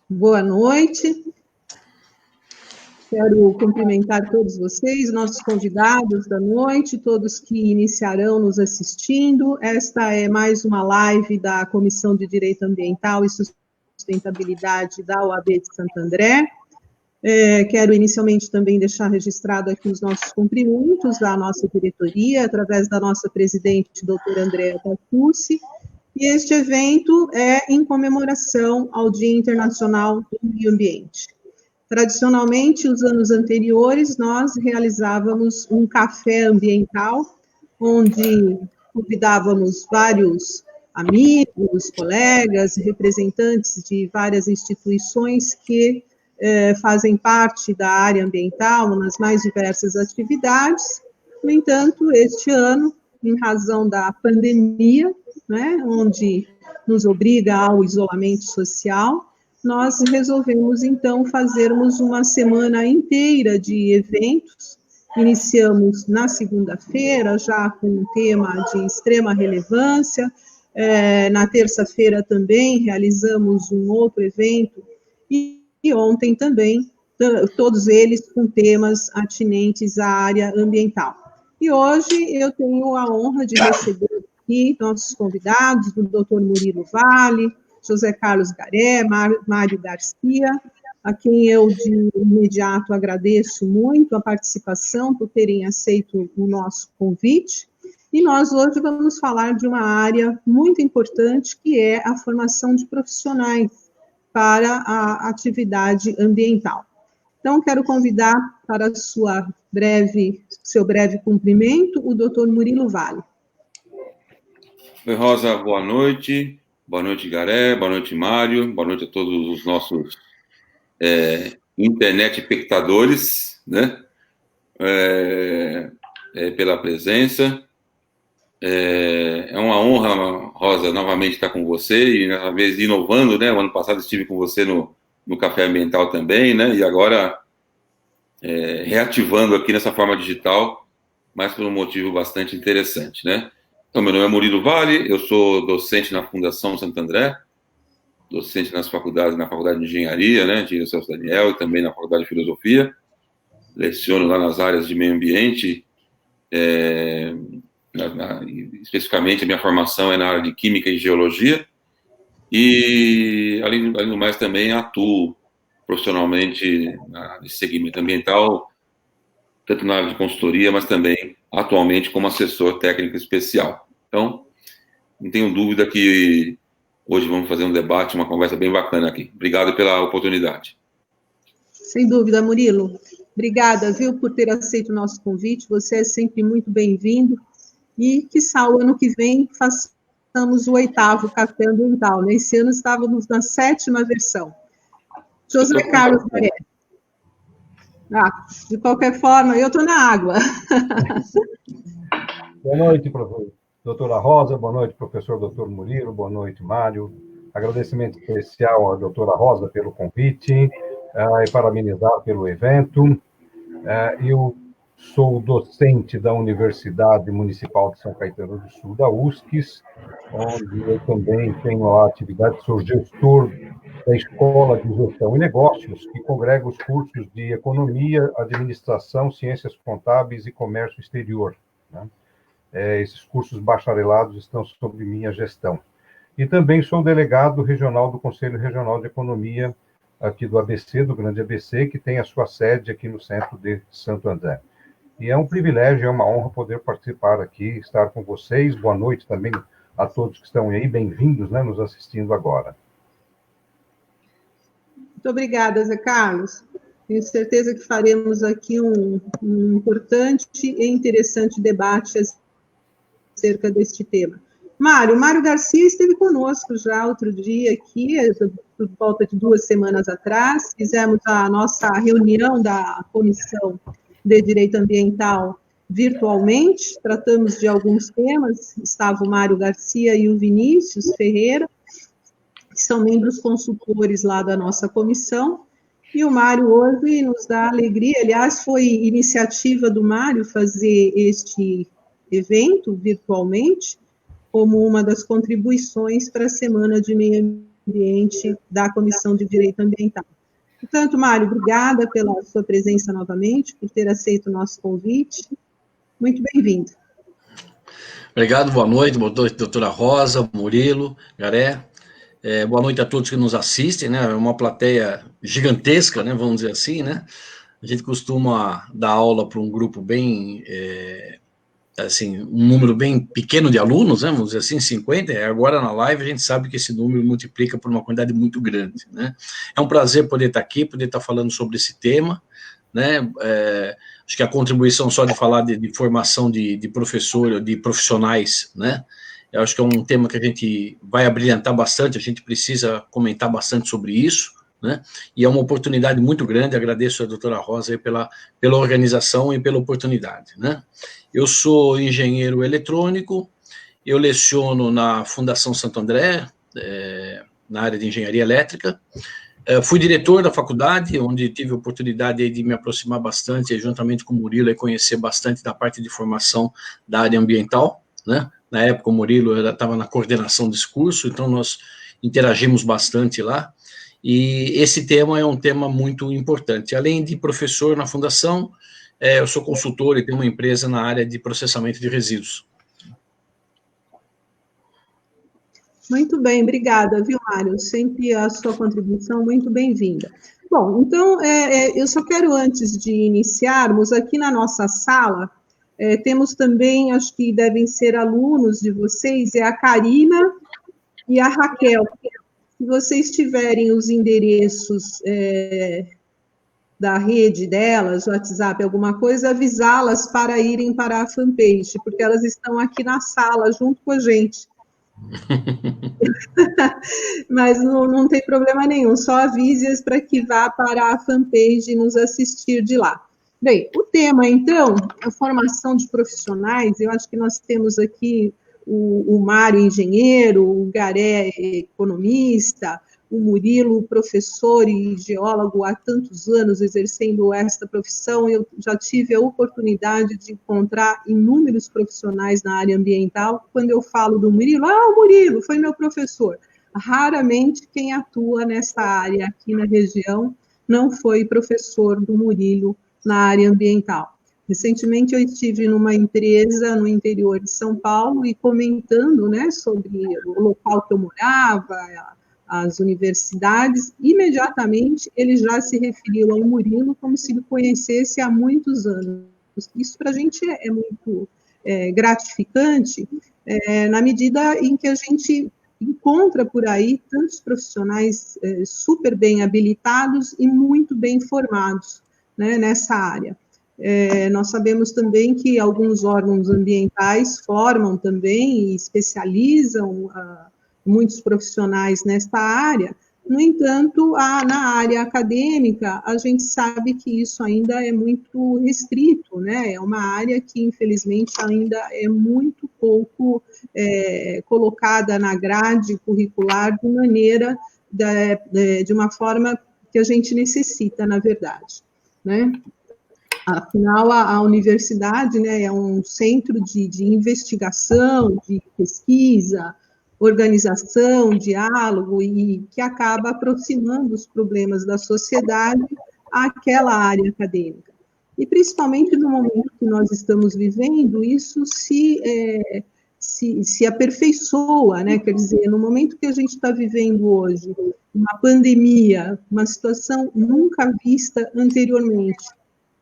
Boa noite. Quero cumprimentar todos vocês, nossos convidados da noite, todos que iniciarão nos assistindo. Esta é mais uma live da Comissão de Direito Ambiental e Sustentabilidade da OAB de Santo André. Quero inicialmente também deixar registrado aqui os nossos cumprimentos da nossa diretoria, através da nossa presidente, doutora Andréa Tartucci, e este evento é em comemoração ao Dia Internacional do Meio Ambiente. Tradicionalmente, os anos anteriores, nós realizávamos um café ambiental, onde convidávamos vários amigos, colegas, representantes de várias instituições que fazem parte da área ambiental nas mais diversas atividades. No entanto, este ano, em razão da pandemia, né, onde nos obriga ao isolamento social, nós resolvemos, então, fazermos uma semana inteira de eventos. Iniciamos na segunda-feira, já com um tema de extrema relevância. Na terça-feira também realizamos um outro evento, e ontem também, todos eles com temas atinentes à área ambiental. E hoje eu tenho a honra de receber aqui nossos convidados, o doutor Murilo Vale, José Carlos Garé, Mário Garcia, a quem eu de imediato agradeço muito a participação, por terem aceito o nosso convite. E nós hoje vamos falar de uma área muito importante, que é a formação de profissionais para a atividade ambiental. Então, quero convidar para seu breve cumprimento o doutor Murilo Vale. Oi, Rosa, boa noite. Boa noite, Garé. Boa noite, Mário. Boa noite a todos os nossos internet espectadores, né? Pela presença. É uma honra, Rosa, novamente estar com você, e dessa vez inovando, né? O ano passado estive com você no Café Ambiental também, né? E agora reativando aqui nessa forma digital, mas por um motivo bastante interessante, né? Então, meu nome é Murilo Vale, eu sou docente na Fundação Santo André, docente nas faculdades, na Faculdade de Engenharia, né, de Celso Daniel, e também na Faculdade de Filosofia. Leciono lá nas áreas de meio ambiente, especificamente a minha formação é na área de Química e Geologia, e, além do mais, também atuo profissionalmente nesse segmento ambiental, tanto na área de consultoria, mas também atualmente como assessor técnico especial. Então, não tenho dúvida que hoje vamos fazer um debate, uma conversa bem bacana aqui. Obrigado pela oportunidade. Sem dúvida, Murilo. Obrigada, viu, por ter aceito o nosso convite. Você é sempre muito bem-vindo. E, quiçá, o ano que vem façamos o 8º Café Ambiental, né? Esse ano estávamos na 7ª versão. José Carlos Garé. De qualquer forma, eu estou na água. Boa noite, doutora Rosa, boa noite, professor doutor Murilo, boa noite, Mário. Agradecimento especial à doutora Rosa pelo convite e parabenizar pelo evento. Eu sou docente da Universidade Municipal de São Caetano do Sul, da USCS, onde eu também tenho a atividade, sou gestor da Escola de Gestão e Negócios, que congrega os cursos de Economia, Administração, Ciências Contábeis e Comércio Exterior, né? Esses cursos bacharelados estão sob minha gestão. E também sou delegado regional do Conselho Regional de Economia aqui do ABC, do Grande ABC, que tem a sua sede aqui no centro de Santo André. E é um privilégio, é uma honra poder participar aqui, estar com vocês. Boa noite também a todos que estão aí, bem-vindos, né, nos assistindo agora. Muito obrigada, Zé Carlos. Tenho certeza que faremos aqui um importante e interessante debate acerca deste tema. Mário Garcia esteve conosco já outro dia aqui, por volta de 2 semanas atrás. Fizemos a nossa reunião da Comissão de Direito Ambiental virtualmente, tratamos de alguns temas, estava o Mário Garcia e o Vinícius Ferreira, que são membros consultores lá da nossa comissão, e o Mário hoje nos dá alegria. Aliás, foi iniciativa do Mário fazer este evento virtualmente, como uma das contribuições para a Semana de Meio ambiente da Comissão de Direito Ambiental. Portanto, Mário, obrigada pela sua presença novamente, por ter aceito o nosso convite. Muito bem-vindo. Obrigado, boa noite, doutora Rosa, Murilo, Garé. Boa noite a todos que nos assistem, né? É uma plateia gigantesca, né? Vamos dizer assim, né? A gente costuma dar aula para um grupo bem, assim, um número bem pequeno de alunos, né? Vamos dizer assim, 50. Agora na live a gente sabe que esse número multiplica por uma quantidade muito grande, né? É um prazer poder estar aqui, poder estar falando sobre esse tema, né? Acho que a contribuição só de falar de formação de professor, de profissionais, né? Eu acho que é um tema que a gente vai abrilhantar bastante, a gente precisa comentar bastante sobre isso, né? E é uma oportunidade muito grande, agradeço a doutora Rosa aí pela organização e pela oportunidade, né? Eu sou engenheiro eletrônico, eu leciono na Fundação Santo André, na área de engenharia elétrica. Fui diretor da faculdade, onde tive a oportunidade de me aproximar bastante, juntamente com o Murilo, e conhecer bastante da parte de formação da área ambiental, né? Na época, o Murilo estava na coordenação desse curso, então nós interagimos bastante lá, e esse tema é um tema muito importante. Além de professor na Fundação, eu sou consultor e tenho uma empresa na área de processamento de resíduos. Muito bem, obrigada, viu, Mário? Sempre a sua contribuição muito bem-vinda. Bom, então, eu só quero, antes de iniciarmos, aqui na nossa sala, temos também, acho que devem ser alunos de vocês, a Karina e a Raquel. Se vocês tiverem os endereços da rede delas, WhatsApp, alguma coisa, avisá-las para irem para a fanpage, porque elas estão aqui na sala junto com a gente. Mas não tem problema nenhum, só avise-as para que vá para a fanpage e nos assistir de lá. Bem, o tema, então, a formação de profissionais, eu acho que nós temos aqui o Mário, engenheiro, o Garé, economista, o Murilo, professor e geólogo há tantos anos exercendo esta profissão. Eu já tive a oportunidade de encontrar inúmeros profissionais na área ambiental. Quando eu falo do Murilo, o Murilo foi meu professor. Raramente quem atua nessa área aqui na região não foi professor do Murilo na área ambiental. Recentemente eu estive numa empresa no interior de São Paulo e comentando, né, sobre o local que eu morava, as universidades, imediatamente ele já se referiu ao Murilo como se ele conhecesse há muitos anos. Isso para a gente é muito gratificante, na medida em que a gente encontra por aí tantos profissionais super bem habilitados e muito bem formados, né, nessa área. Nós sabemos também que alguns órgãos ambientais formam também e especializam muitos profissionais nesta área. No entanto, na área acadêmica, a gente sabe que isso ainda é muito restrito, né? É uma área que, infelizmente, ainda é muito pouco colocada na grade curricular de maneira, de uma forma que a gente necessita, na verdade, né? Afinal, a universidade, né, é um centro de investigação, de pesquisa, organização, diálogo, e que acaba aproximando os problemas da sociedade àquela área acadêmica. E, principalmente no momento que nós estamos vivendo, isso se aperfeiçoa, né? Quer dizer, no momento que a gente está vivendo hoje, uma pandemia, uma situação nunca vista anteriormente,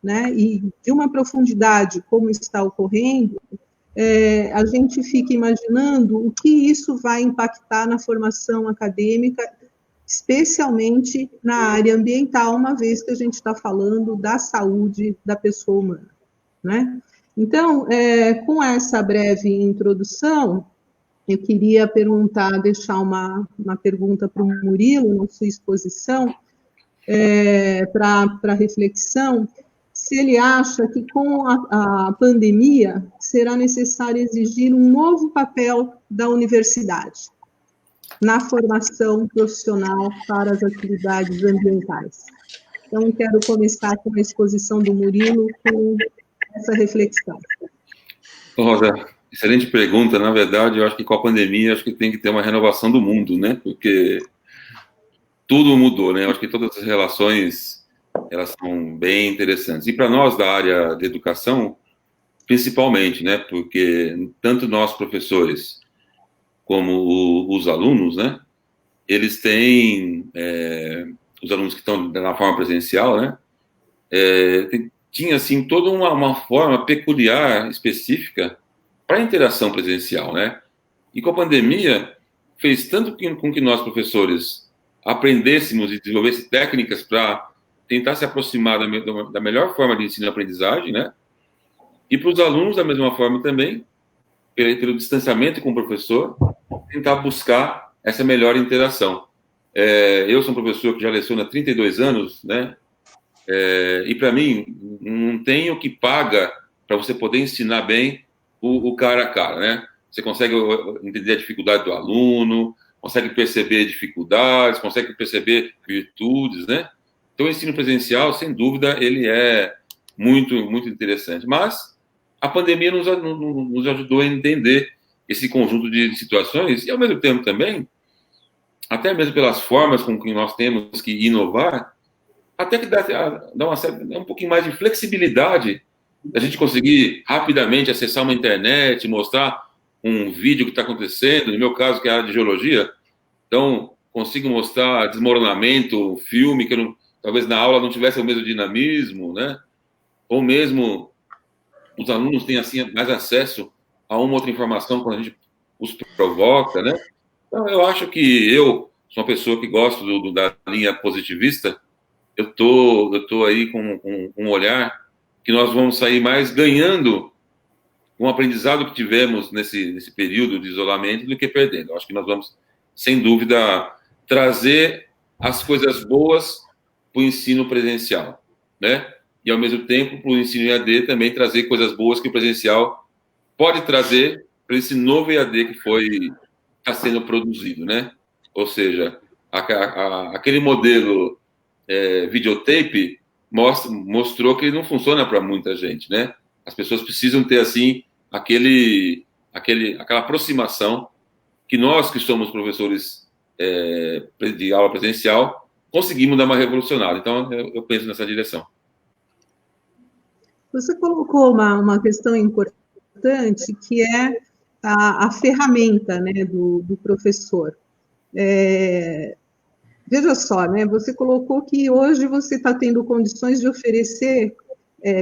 né? E de uma profundidade como está ocorrendo, a gente fica imaginando o que isso vai impactar na formação acadêmica, especialmente na área ambiental, uma vez que a gente está falando da saúde da pessoa humana, né? Então, com essa breve introdução, eu queria deixar uma pergunta para o Murilo, na sua exposição, para reflexão, se ele acha que com a pandemia será necessário exigir um novo papel da universidade na formação profissional para as atividades ambientais. Então, quero começar com a exposição do Murilo com essa reflexão. Rosa, excelente pergunta. Na verdade, eu acho que com a pandemia, acho que tem que ter uma renovação do mundo, né? Porque tudo mudou, né? Eu acho que todas as relações, elas são bem interessantes. E para nós da área de educação, principalmente, né? Porque tanto nós, professores, como os alunos, né? Eles têm, os alunos que estão na forma presencial, né? Tinha, assim, toda uma forma peculiar, específica, para a interação presencial, né? E com a pandemia, fez tanto com que nós, professores, aprendêssemos e desenvolvêssemos técnicas para tentar se aproximar da melhor forma de ensino e aprendizagem, né? E para os alunos, da mesma forma também, pelo distanciamento com o professor, tentar buscar essa melhor interação. Eu sou um professor que já leciona há 32 anos, né? E para mim, não tem o que paga para você poder ensinar bem o cara a cara, né? Você consegue entender a dificuldade do aluno, consegue perceber dificuldades, consegue perceber virtudes, né? Então, o ensino presencial, sem dúvida, ele é muito, muito interessante. Mas a pandemia nos ajudou a entender esse conjunto de situações e, ao mesmo tempo, também, até mesmo pelas formas com que nós temos que inovar, até que dá um pouquinho mais de flexibilidade da gente conseguir rapidamente acessar uma internet, mostrar um vídeo que está acontecendo, no meu caso, que é a área de geologia, então consigo mostrar desmoronamento, filme, que talvez na aula não tivesse o mesmo dinamismo, né? Ou mesmo os alunos têm assim mais acesso a uma outra informação quando a gente os provoca, né? Então, eu acho que eu sou uma pessoa que gosto da linha positivista. Eu tô aí com um olhar que nós vamos sair mais ganhando com o aprendizado que tivemos nesse período de isolamento do que perdendo. Eu acho que nós vamos, sem dúvida, trazer as coisas boas para o ensino presencial, né? E, ao mesmo tempo, para o ensino EAD também trazer coisas boas que o presencial pode trazer para esse novo EAD que está sendo produzido, né? Ou seja, aquele modelo videotape mostrou que ele não funciona para muita gente, né? As pessoas precisam ter, assim, aquela aproximação que nós, que somos professores de aula presencial, conseguimos dar uma revolucionada. Então, eu penso nessa direção. Você colocou uma questão importante, que é a ferramenta, né, do professor. Veja só, né, você colocou que hoje você está tendo condições de oferecer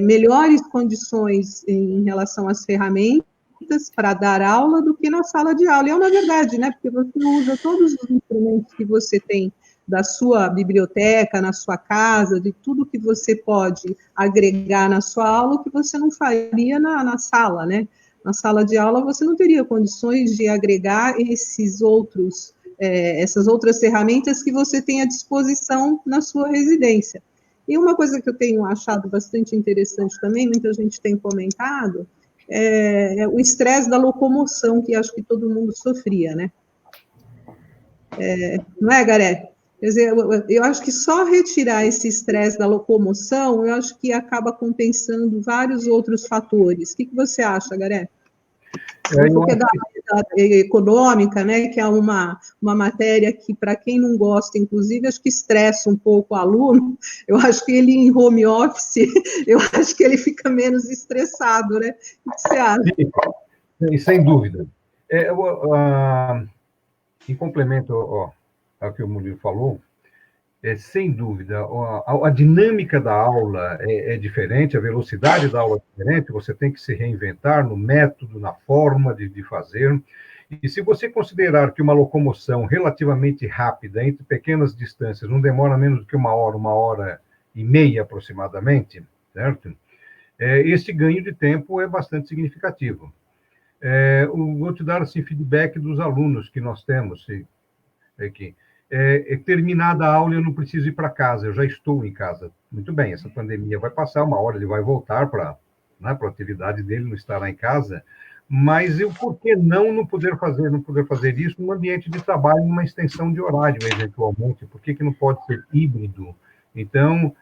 melhores condições em relação às ferramentas para dar aula do que na sala de aula. E é uma verdade, né, porque você usa todos os instrumentos que você tem da sua biblioteca, na sua casa, de tudo que você pode agregar na sua aula, que você não faria na sala, né? Na sala de aula você não teria condições de agregar essas outras ferramentas que você tem à disposição na sua residência. E uma coisa que eu tenho achado bastante interessante também, muita gente tem comentado, é o estresse da locomoção, que acho que todo mundo sofria, né? Não é, Garé? Quer dizer, eu acho que só retirar esse estresse da locomoção, eu acho que acaba compensando vários outros fatores. O que você acha, Garé? Porque da área econômica, né, que é uma matéria que, para quem não gosta, inclusive, acho que estressa um pouco o aluno, eu acho que ele em home office, eu acho que ele fica menos estressado, né? O que você acha? Sim, sem dúvida. Em complemento ao que o Murilo falou, sem dúvida, a dinâmica da aula é diferente, a velocidade da aula é diferente, você tem que se reinventar no método, na forma de fazer. E se você considerar que uma locomoção relativamente rápida, entre pequenas distâncias, não demora menos do que uma hora e meia aproximadamente, certo? Esse ganho de tempo é bastante significativo. Vou te dar assim, feedback dos alunos que nós temos aqui. Terminada a aula, eu não preciso ir para casa, eu já estou em casa. Muito bem, essa pandemia vai passar, uma hora ele vai voltar para a atividade dele, não estará em casa, mas por que não poder fazer isso num ambiente de trabalho, numa extensão de horário, eventualmente? Por que não pode ser híbrido? Então,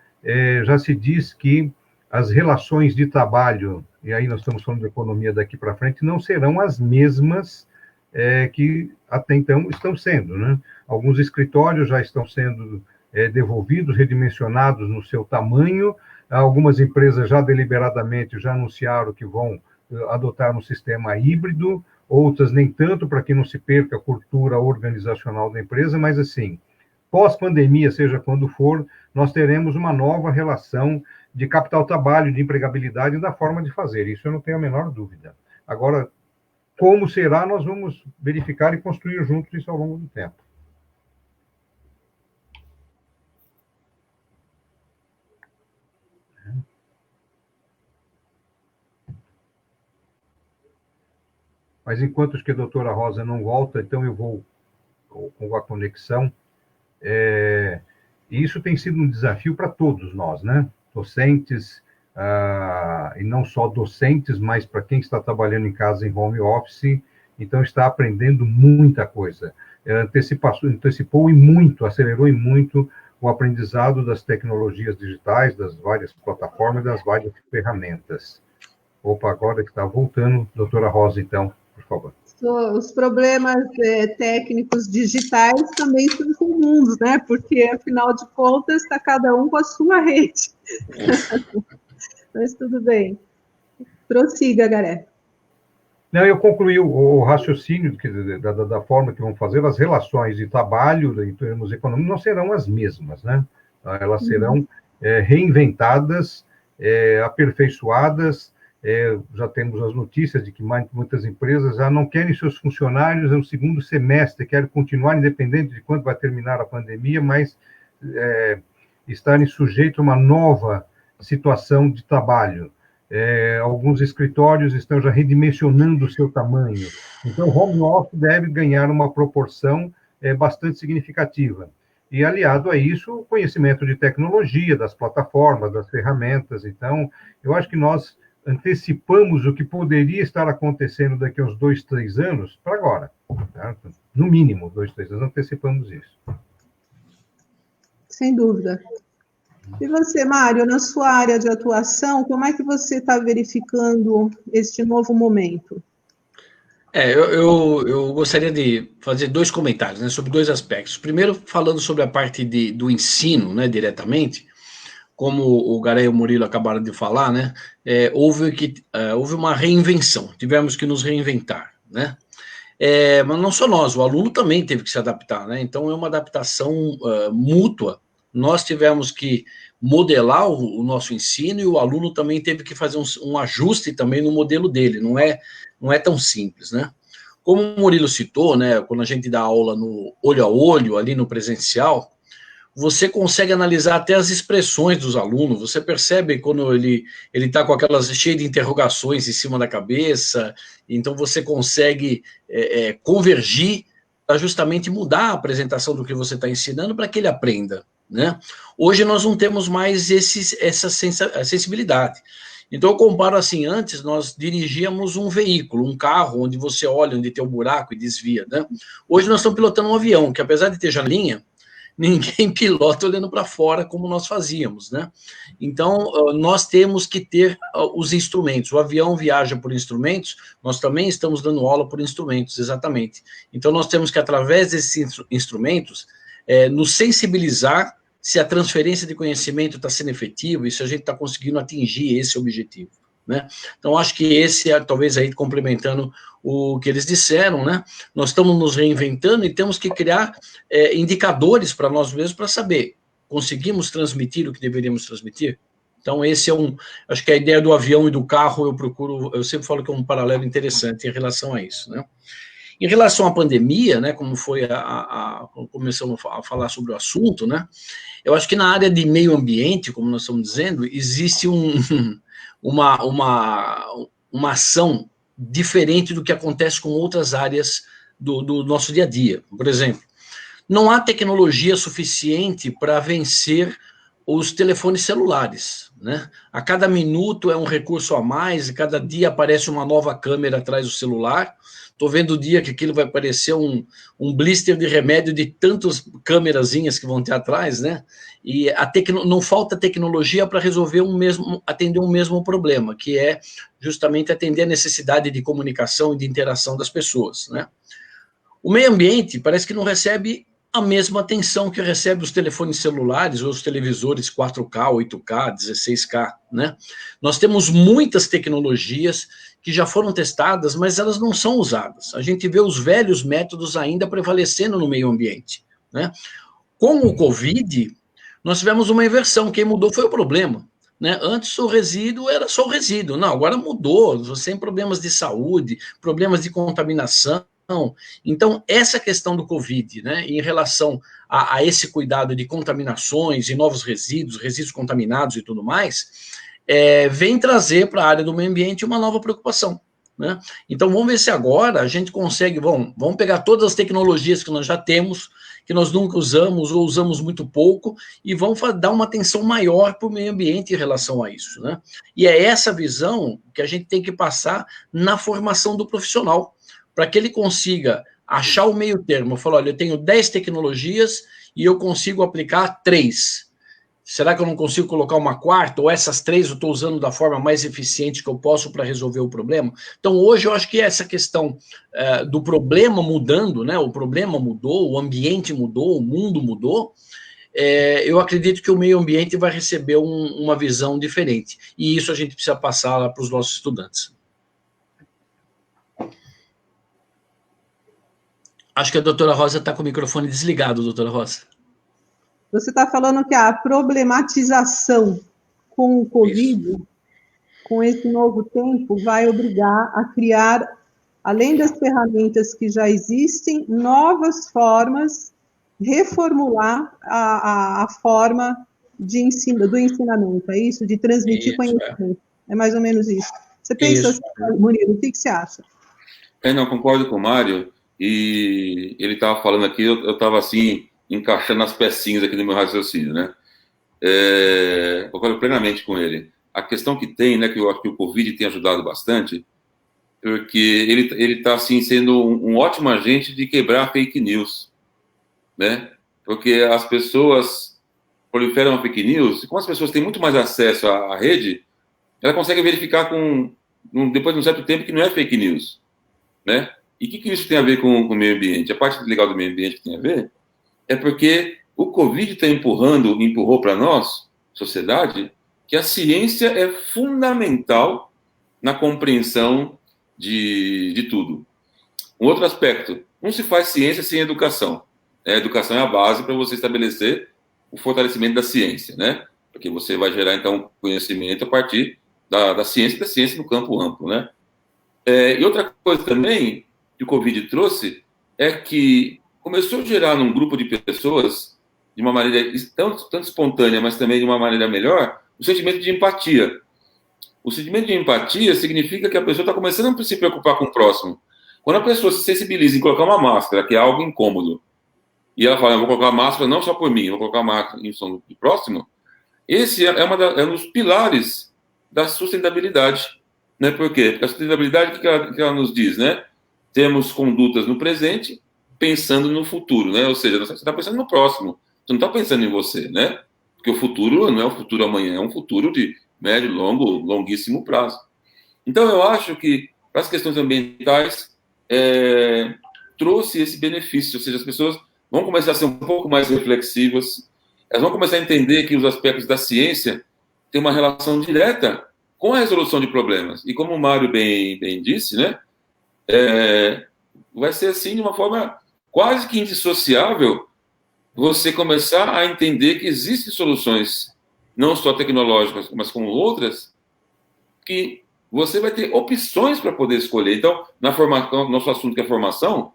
já se diz que as relações de trabalho, e aí nós estamos falando de economia daqui para frente, não serão as mesmas que até então estão sendo, né? Alguns escritórios já estão sendo devolvidos, redimensionados no seu tamanho. Algumas empresas já deliberadamente já anunciaram que vão adotar um sistema híbrido, outras nem tanto, para que não se perca a cultura organizacional da empresa, mas assim, pós-pandemia, seja quando for, nós teremos uma nova relação de capital-trabalho, de empregabilidade e da forma de fazer, isso eu não tenho a menor dúvida. Agora, como será, nós vamos verificar e construir juntos isso ao longo do tempo. Mas enquanto que a doutora Rosa não volta, então eu vou com a conexão. E isso tem sido um desafio para todos nós, né? Docentes, e não só docentes, mas para quem está trabalhando em casa em home office, então está aprendendo muita coisa. Antecipou e muito, acelerou e muito o aprendizado das tecnologias digitais, das várias plataformas, das várias ferramentas. Opa, agora que está voltando, doutora Rosa, então, por favor. Os problemas técnicos digitais também são comuns, né? Porque, afinal de contas, está cada um com a sua rede. Mas tudo bem. Prossiga, Garé. Não, eu concluí o raciocínio da forma que vamos fazer. As relações de trabalho, em termos econômicos, não serão as mesmas, né? Elas serão reinventadas, aperfeiçoadas. Já temos as notícias de que muitas empresas já não querem seus funcionários no segundo semestre, querem continuar independente de quando vai terminar a pandemia, mas estarem sujeitos a uma nova situação de trabalho. Alguns escritórios estão já redimensionando o seu tamanho. Então, o home office deve ganhar uma proporção bastante significativa. E, aliado a isso, o conhecimento de tecnologia, das plataformas, das ferramentas. Então, eu acho que nós antecipamos o que poderia estar acontecendo daqui a uns 2, 3 anos para agora. Certo? No mínimo, 2, 3 anos, antecipamos isso. Sem dúvida. E você, Mário, na sua área de atuação, como é que você está verificando este novo momento? Eu gostaria de fazer 2 comentários, né, sobre 2 aspectos. Primeiro, falando sobre a parte do ensino, né, diretamente, como o Garé e o Murilo acabaram de falar, né, houve uma reinvenção, tivemos que nos reinventar, né, mas não só nós, o aluno também teve que se adaptar, né, então é uma adaptação mútua. Nós tivemos que modelar o nosso ensino e o aluno também teve que fazer um ajuste também no modelo dele, não é tão simples, né. Como o Murilo citou, né, quando a gente dá aula no olho a olho, ali no presencial, você consegue analisar até as expressões dos alunos, você percebe quando ele está com aquelas cheio de interrogações em cima da cabeça, então você consegue convergir para justamente mudar a apresentação do que você está ensinando para que ele aprenda, né? Hoje nós não temos mais essa sensibilidade. Então eu comparo assim, antes nós dirigíamos um veículo, um carro, onde você olha onde tem um buraco e desvia, né? Hoje nós estamos pilotando um avião, que apesar de ter janelinha, ninguém pilota olhando para fora como nós fazíamos, né? Então, nós temos que ter os instrumentos. O avião viaja por instrumentos, nós também estamos dando aula por instrumentos, exatamente. Então, nós temos que, através desses instrumentos, nos sensibilizar se a transferência de conhecimento está sendo efetiva e se a gente está conseguindo atingir esse objetivo, né? Então, acho que esse talvez aí complementando o que eles disseram, né? Nós estamos nos reinventando e temos que criar indicadores para nós mesmos para saber, conseguimos transmitir o que deveríamos transmitir? Então, esse acho que a ideia do avião e do carro, eu sempre falo que é um paralelo interessante em relação a isso, né? Em relação à pandemia, né, como foi começamos a falar sobre o assunto, né, eu acho que na área de meio ambiente, como nós estamos dizendo, existe uma ação diferente do que acontece com outras áreas do nosso dia a dia. Por exemplo, não há tecnologia suficiente para vencer os telefones celulares, né? A cada minuto é um recurso a mais, e cada dia aparece uma nova câmera atrás do celular. Estou vendo o dia que aquilo vai parecer um blister de remédio de tantas câmerazinhas que vão ter atrás, né? E não falta tecnologia para resolver atender um mesmo problema, que é justamente atender a necessidade de comunicação e de interação das pessoas, né? O meio ambiente parece que não recebe a mesma atenção que recebe os telefones celulares ou os televisores 4K, 8K, 16K, né? Nós temos muitas tecnologias que já foram testadas, mas elas não são usadas. A gente vê os velhos métodos ainda prevalecendo no meio ambiente, né? Com o Covid, nós tivemos uma inversão. Quem mudou foi o problema, né? Antes o resíduo era só o resíduo. Não, agora mudou. Você tem problemas de saúde, problemas de contaminação. Então, essa questão do Covid, né, em relação a esse cuidado de contaminações e novos resíduos contaminados e tudo mais, vem trazer para a área do meio ambiente uma nova preocupação, né? Então, vamos ver se agora a gente consegue, vamos pegar todas as tecnologias que nós já temos, que nós nunca usamos ou usamos muito pouco, e vamos dar uma atenção maior para o meio ambiente em relação a isso, né? E é essa visão que a gente tem que passar na formação do profissional, para que ele consiga achar o meio termo. Eu falo, olha, eu tenho 10 tecnologias e eu consigo aplicar 3. Será que eu não consigo colocar uma quarta? Ou essas 3 eu estou usando da forma mais eficiente que eu posso para resolver o problema? Então, hoje, eu acho que essa questão do problema mudando, né? O problema mudou, o ambiente mudou, o mundo mudou. Eu acredito que o meio ambiente vai receber uma visão diferente. E isso a gente precisa passar para os nossos estudantes. Acho que a doutora Rosa está com o microfone desligado, doutora Rosa. Você está falando que a problematização com o Covid, isso, com esse novo tempo, vai obrigar a criar, além das ferramentas que já existem, novas formas, reformular a forma do ensinamento, é isso? De transmitir conhecimento. É mais ou menos isso. Você pensa assim, Murilo, o que você acha? Não, concordo com o Mário. E ele estava falando aqui, eu estava assim, encaixando as pecinhas aqui no meu raciocínio, né? Concordo plenamente com ele. A questão que tem, né, que eu acho que o Covid tem ajudado bastante, porque ele está, assim, sendo um ótimo agente de quebrar fake news, né? Porque as pessoas proliferam a fake news, e como as pessoas têm muito mais acesso à rede, ela consegue verificar depois de um certo tempo que não é fake news, né? E o que isso tem a ver com o meio ambiente? A parte legal do meio ambiente que tem a ver é porque o Covid empurrou para nós, sociedade, que a ciência é fundamental na compreensão de tudo. Um outro aspecto, não se faz ciência sem educação. A educação é a base para você estabelecer o fortalecimento da ciência, né? Porque você vai gerar, então, conhecimento a partir da ciência no campo amplo, né? E outra coisa também que o Covid trouxe é que começou a gerar num grupo de pessoas, de uma maneira tanto espontânea, mas também de uma maneira melhor, o sentimento de empatia. O sentimento de empatia significa que a pessoa está começando a se preocupar com o próximo. Quando a pessoa se sensibiliza em colocar uma máscara, que é algo incômodo, e ela fala, eu vou colocar a máscara não só por mim, eu vou colocar a máscara em função do próximo, esse é um dos pilares da sustentabilidade. Né? Por quê? Porque a sustentabilidade, o que ela nos diz, né? Temos condutas no presente, pensando no futuro, né? Ou seja, você está pensando no próximo, você não está pensando em você, né? Porque o futuro não é o futuro amanhã, é um futuro de médio, longuíssimo prazo. Então, eu acho que, para as questões ambientais, trouxe esse benefício, ou seja, as pessoas vão começar a ser um pouco mais reflexivas, elas vão começar a entender que os aspectos da ciência têm uma relação direta com a resolução de problemas. E como o Mário bem disse, né? Vai ser assim, de uma forma quase que indissociável, você começar a entender que existem soluções, não só tecnológicas, mas como outras, que você vai ter opções para poder escolher. Então, nosso assunto que é formação,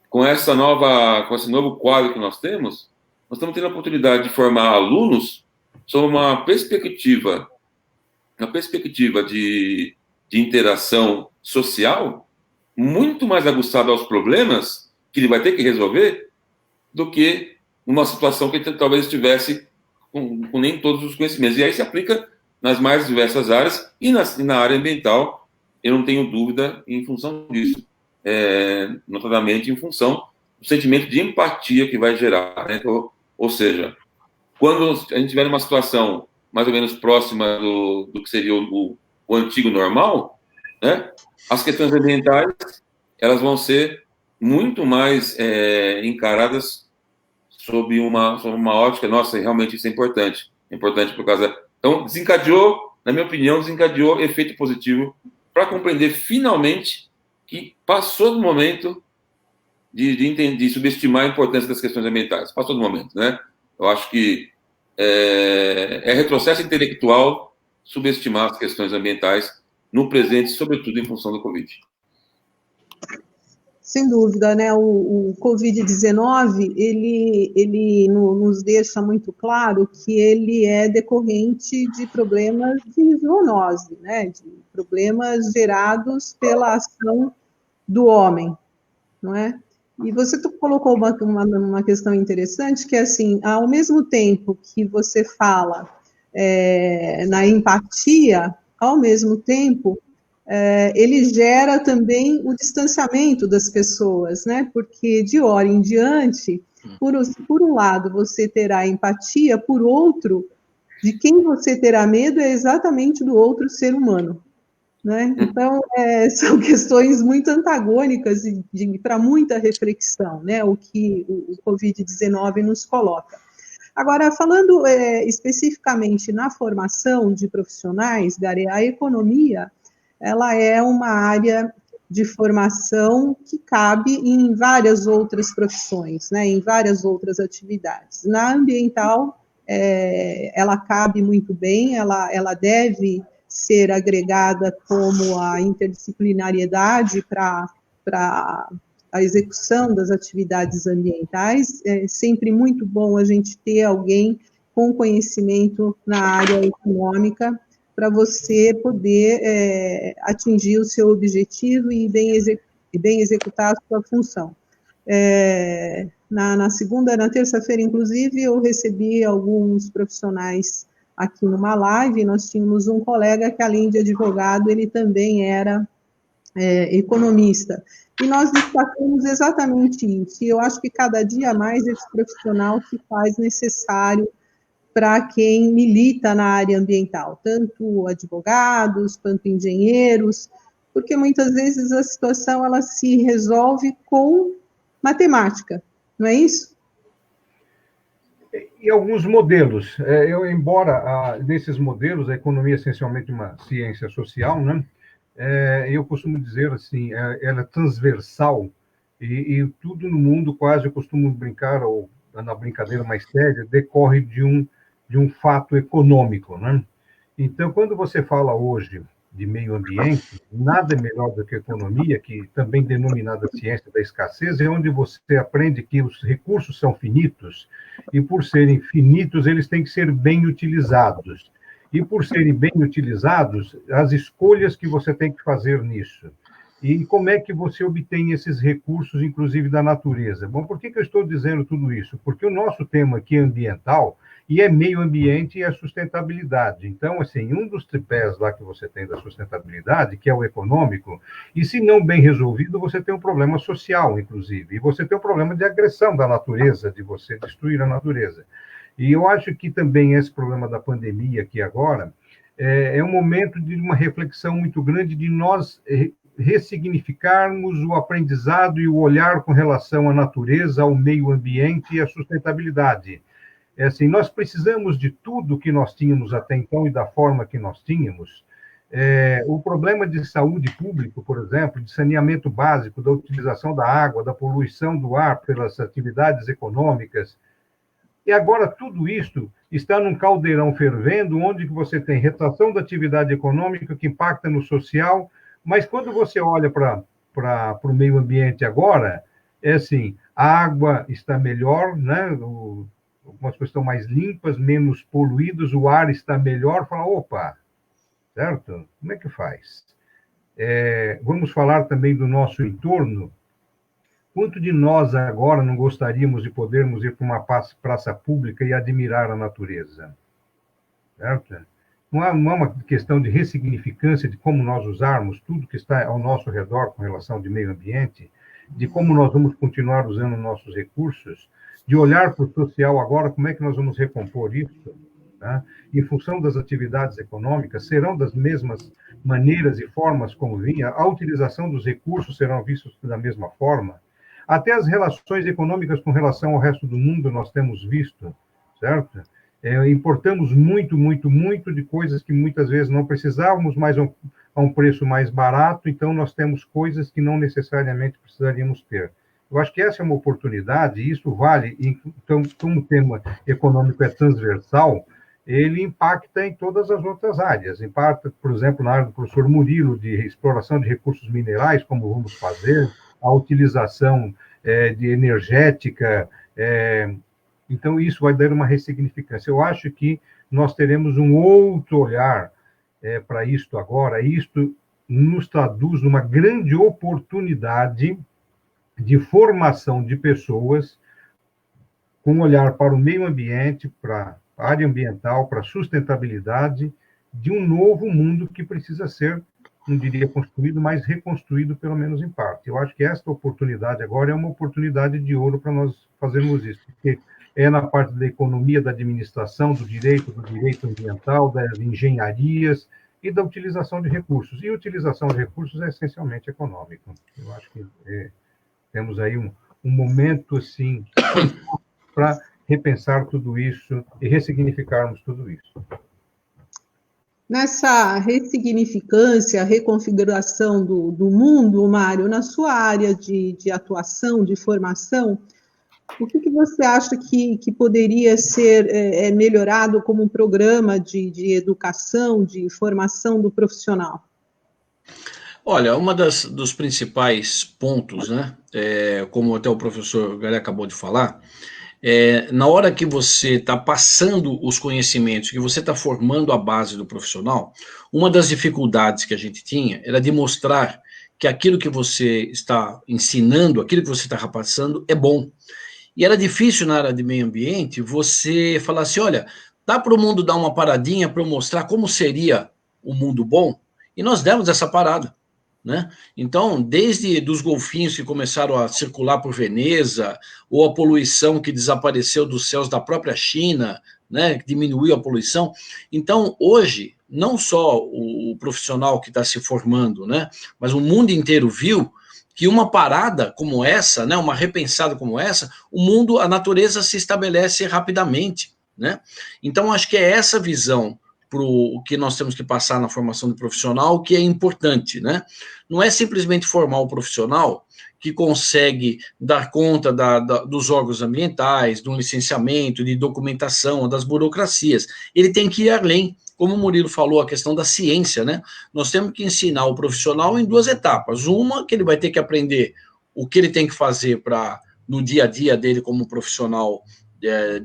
com esse novo quadro que nós estamos tendo a oportunidade de formar alunos sob uma perspectiva de interação social muito mais aguçada aos problemas que ele vai ter que resolver do que uma situação que ele talvez estivesse com nem todos os conhecimentos. E aí se aplica nas mais diversas áreas e na área ambiental, eu não tenho dúvida em função disso. Notadamente em função do sentimento de empatia que vai gerar. Né? Ou seja, quando a gente tiver uma situação mais ou menos próxima do que seria o antigo normal, né? As questões ambientais, elas vão ser muito mais encaradas sob uma ótica, nossa, realmente isso é importante por causa... Então, na minha opinião, desencadeou efeito positivo para compreender finalmente que passou do momento de subestimar a importância das questões ambientais. Passou do momento, né? Eu acho que é retrocesso intelectual subestimar as questões ambientais no presente, sobretudo em função do Covid. Sem dúvida, né? O Covid-19, ele nos deixa muito claro que ele é decorrente de problemas de zoonose, né? De problemas gerados pela ação do homem, não é? E você colocou uma questão interessante, que é assim, ao mesmo tempo que você fala na empatia, ao mesmo tempo, ele gera também o distanciamento das pessoas, né? Porque de hora em diante, por um lado, você terá empatia, por outro, de quem você terá medo é exatamente do outro ser humano. Né? Então, são questões muito antagônicas para muita reflexão, né? O que o Covid-19 nos coloca. Agora, falando especificamente na formação de profissionais, Gary, a economia, ela é uma área de formação que cabe em várias outras profissões, né? Em várias outras atividades. Na ambiental, ela cabe muito bem, ela deve ser agregada como a interdisciplinariedade para a execução das atividades ambientais. É sempre muito bom a gente ter alguém com conhecimento na área econômica para você poder atingir o seu objetivo e bem executar a sua função. Na terça-feira, inclusive, eu recebi alguns profissionais aqui numa live. Nós tínhamos um colega que, além de advogado, ele também era economista. E nós destacamos exatamente isso. E eu acho que cada dia mais esse profissional se faz necessário para quem milita na área ambiental, tanto advogados quanto engenheiros, porque muitas vezes a situação ela se resolve com matemática, não é isso? E alguns modelos. Embora desses modelos, a economia é essencialmente uma ciência social, né? Eu costumo dizer assim, ela é transversal e tudo no mundo, quase eu costumo brincar, ou na brincadeira mais séria, decorre de um fato econômico, né? Então, quando você fala hoje de meio ambiente, nada é melhor do que a economia, que também denominada ciência da escassez, é onde você aprende que os recursos são finitos, e por serem finitos, eles têm que ser bem utilizados. E por serem bem utilizados, as escolhas que você tem que fazer nisso. E como é que você obtém esses recursos, inclusive da natureza? Bom, por que eu estou dizendo tudo isso? Porque o nosso tema aqui é ambiental, e é meio ambiente e a sustentabilidade. Então, assim, um dos tripés lá que você tem da sustentabilidade, que é o econômico, e se não bem resolvido, você tem um problema social, inclusive, e você tem um problema de agressão da natureza, de você destruir a natureza. E eu acho que também esse problema da pandemia aqui agora é um momento de uma reflexão muito grande de nós ressignificarmos o aprendizado e o olhar com relação à natureza, ao meio ambiente e à sustentabilidade. Assim, nós precisamos de tudo que nós tínhamos até então e da forma que nós tínhamos. O problema de saúde pública, por exemplo, de saneamento básico, da utilização da água, da poluição do ar pelas atividades econômicas. E agora tudo isso está num caldeirão fervendo, onde você tem retração da atividade econômica que impacta no social, mas quando você olha para o meio ambiente agora, assim, a água está melhor, né? Algumas coisas estão mais limpas, menos poluídas, o ar está melhor, fala, opa, certo? Como é que faz? Vamos falar também do nosso entorno. Quanto de nós agora não gostaríamos de podermos ir para uma praça pública e admirar a natureza? Certo? Não é uma questão de ressignificância de como nós usarmos tudo que está ao nosso redor com relação de meio ambiente, de como nós vamos continuar usando nossos recursos, de olhar para o social agora, como é que nós vamos recompor isso? Tá? Em função das atividades econômicas, serão das mesmas maneiras e formas como vinha, a utilização dos recursos serão vistos da mesma forma. Até as relações econômicas com relação ao resto do mundo nós temos visto, certo? Importamos muito, muito, muito de coisas que muitas vezes não precisávamos, mas a um preço mais barato, então nós temos coisas que não necessariamente precisaríamos ter. Eu acho que essa é uma oportunidade, e isso vale, então, como o tema econômico é transversal, ele impacta em todas as outras áreas. Impacta, por exemplo, na área do professor Murilo, de exploração de recursos minerais, como vamos fazer, a utilização de energética, então isso vai dar uma ressignificância. Eu acho que nós teremos um outro olhar para isto agora, isto nos traduz numa grande oportunidade de formação de pessoas com um olhar para o meio ambiente, para a área ambiental, para a sustentabilidade de um novo mundo que precisa ser, não diria construído, mas reconstruído, pelo menos em parte. Eu acho que esta oportunidade agora é uma oportunidade de ouro para nós fazermos isso, porque é na parte da economia, da administração, do direito ambiental, das engenharias e da utilização de recursos. E a utilização de recursos é essencialmente econômica. Eu acho que temos aí um momento, assim, para repensar tudo isso e ressignificarmos tudo isso. Nessa ressignificância, reconfiguração do mundo, Mário, na sua área de atuação, de formação, o que você acha que poderia ser melhorado como um programa de educação, de formação do profissional? Olha, dos principais pontos, né, como até o professor Garé acabou de falar, na hora que você está passando os conhecimentos, que você está formando a base do profissional, uma das dificuldades que a gente tinha era de mostrar que aquilo que você está ensinando, aquilo que você está repassando é bom. E era difícil na área de meio ambiente você falar assim, olha, dá para o mundo dar uma paradinha para eu mostrar como seria o mundo bom? E nós demos essa parada. Né? Então, desde dos golfinhos que começaram a circular por Veneza, ou a poluição que desapareceu dos céus da própria China, né, que diminuiu a poluição. Então, hoje, não só o profissional que está se formando, né, mas o mundo inteiro viu que uma parada como essa, né, uma repensada como essa, o mundo, a natureza se estabelece rapidamente. Né? Então, acho que é essa visão para o que nós temos que passar na formação do profissional, que é importante, né? Não é simplesmente formar o profissional que consegue dar conta dos órgãos ambientais, do licenciamento, de documentação, das burocracias. Ele tem que ir além, como o Murilo falou, a questão da ciência, né? Nós temos que ensinar o profissional em duas etapas. Uma, que ele vai ter que aprender o que ele tem que fazer no dia a dia dele como profissional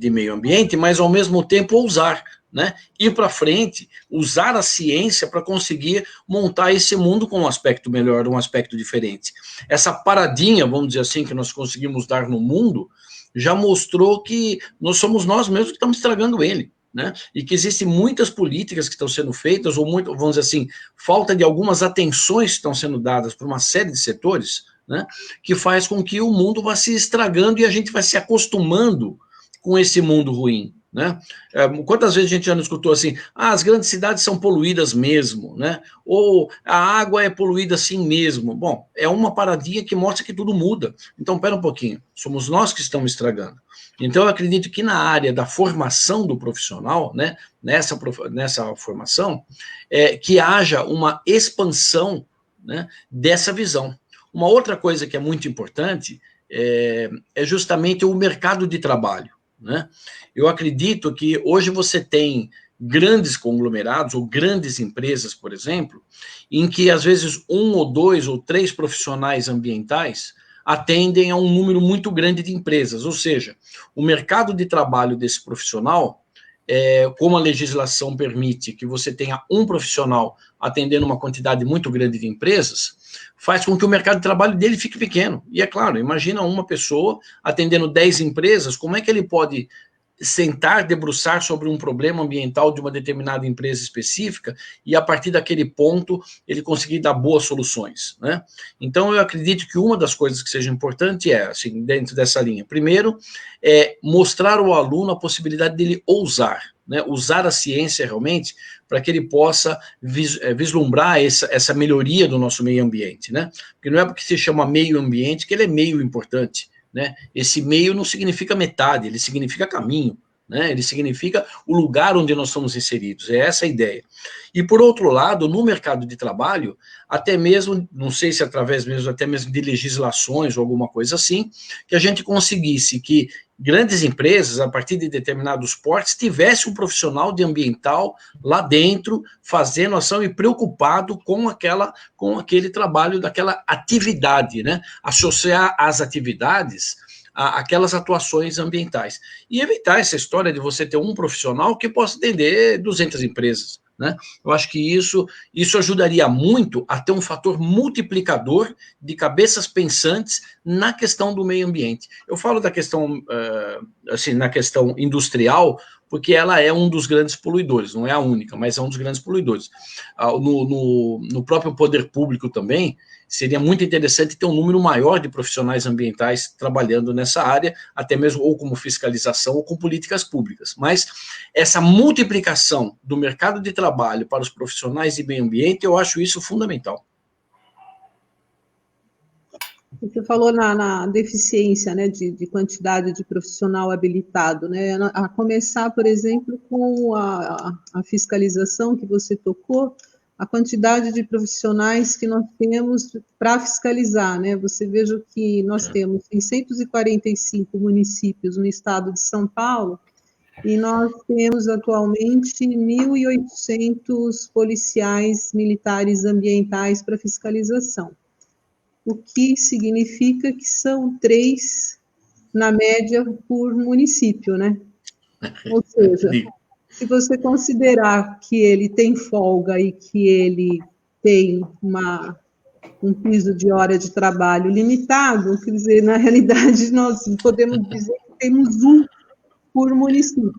de meio ambiente, mas ao mesmo tempo ousar, né? Ir para frente, usar a ciência para conseguir montar esse mundo com um aspecto melhor, um aspecto diferente. Essa paradinha, vamos dizer assim, que nós conseguimos dar no mundo, já mostrou que nós somos nós mesmos que estamos estragando ele. Né? E que existem muitas políticas que estão sendo feitas, ou muito, vamos dizer assim, falta de algumas atenções que estão sendo dadas por uma série de setores, né? Que faz com que o mundo vá se estragando e a gente vai se acostumando com esse mundo ruim. Né? Quantas vezes a gente já não escutou assim, as grandes cidades são poluídas mesmo, né? Ou a água é poluída assim mesmo. Bom, é uma paradinha que mostra que tudo muda. Então, pera um pouquinho, somos nós que estamos estragando. Então, eu acredito que na área da formação do profissional, né, nessa formação, que haja uma expansão, né, dessa visão. Uma outra coisa que é muito importante é justamente o mercado de trabalho. Né? Eu acredito que hoje você tem grandes conglomerados ou grandes empresas, por exemplo, em que às vezes 1 ou 2 ou 3 profissionais ambientais atendem a um número muito grande de empresas, ou seja, o mercado de trabalho desse profissional, como a legislação permite que você tenha um profissional atendendo uma quantidade muito grande de empresas, faz com que o mercado de trabalho dele fique pequeno. E é claro, imagina uma pessoa atendendo 10 empresas, como é que ele pode sentar, debruçar sobre um problema ambiental de uma determinada empresa específica e, a partir daquele ponto, ele conseguir dar boas soluções, né? Então, eu acredito que uma das coisas que seja importante assim, dentro dessa linha, primeiro, mostrar ao aluno a possibilidade dele ousar, né, usar a ciência realmente para que ele possa vislumbrar essa melhoria do nosso meio ambiente, né? Porque não é porque se chama meio ambiente que ele é meio importante, né? Esse meio não significa metade, ele significa caminho, né? Ele significa o lugar onde nós somos inseridos, é essa a ideia. E, por outro lado, no mercado de trabalho, até mesmo, não sei se através mesmo, até mesmo de legislações ou alguma coisa assim, que a gente conseguisse que grandes empresas, a partir de determinados portes, tivesse um profissional de ambiental lá dentro, fazendo ação e preocupado com aquele trabalho, daquela atividade, né? Associar as atividades aquelas atuações ambientais. E evitar essa história de você ter um profissional que possa atender 200 empresas, né? Eu acho que isso ajudaria muito a ter um fator multiplicador de cabeças pensantes na questão do meio ambiente. Eu falo da questão, assim, na questão industrial, porque ela é um dos grandes poluidores, não é a única, mas é um dos grandes poluidores. No próprio poder público também, seria muito interessante ter um número maior de profissionais ambientais trabalhando nessa área, até mesmo ou como fiscalização ou com políticas públicas. Mas essa multiplicação do mercado de trabalho para os profissionais de meio ambiente, eu acho isso fundamental. Você falou na deficiência, né, de quantidade de profissional habilitado, né, a começar, por exemplo, com a fiscalização que você tocou, a quantidade de profissionais que nós temos para fiscalizar, né, você veja que nós temos 645 municípios no estado de São Paulo, e nós temos atualmente 1.800 policiais militares ambientais para fiscalização, o que significa que são 3, na média, por município, né? Ou seja, se você considerar que ele tem folga e que ele tem um piso de hora de trabalho limitado, quer dizer, na realidade, nós podemos dizer que temos 1 por município,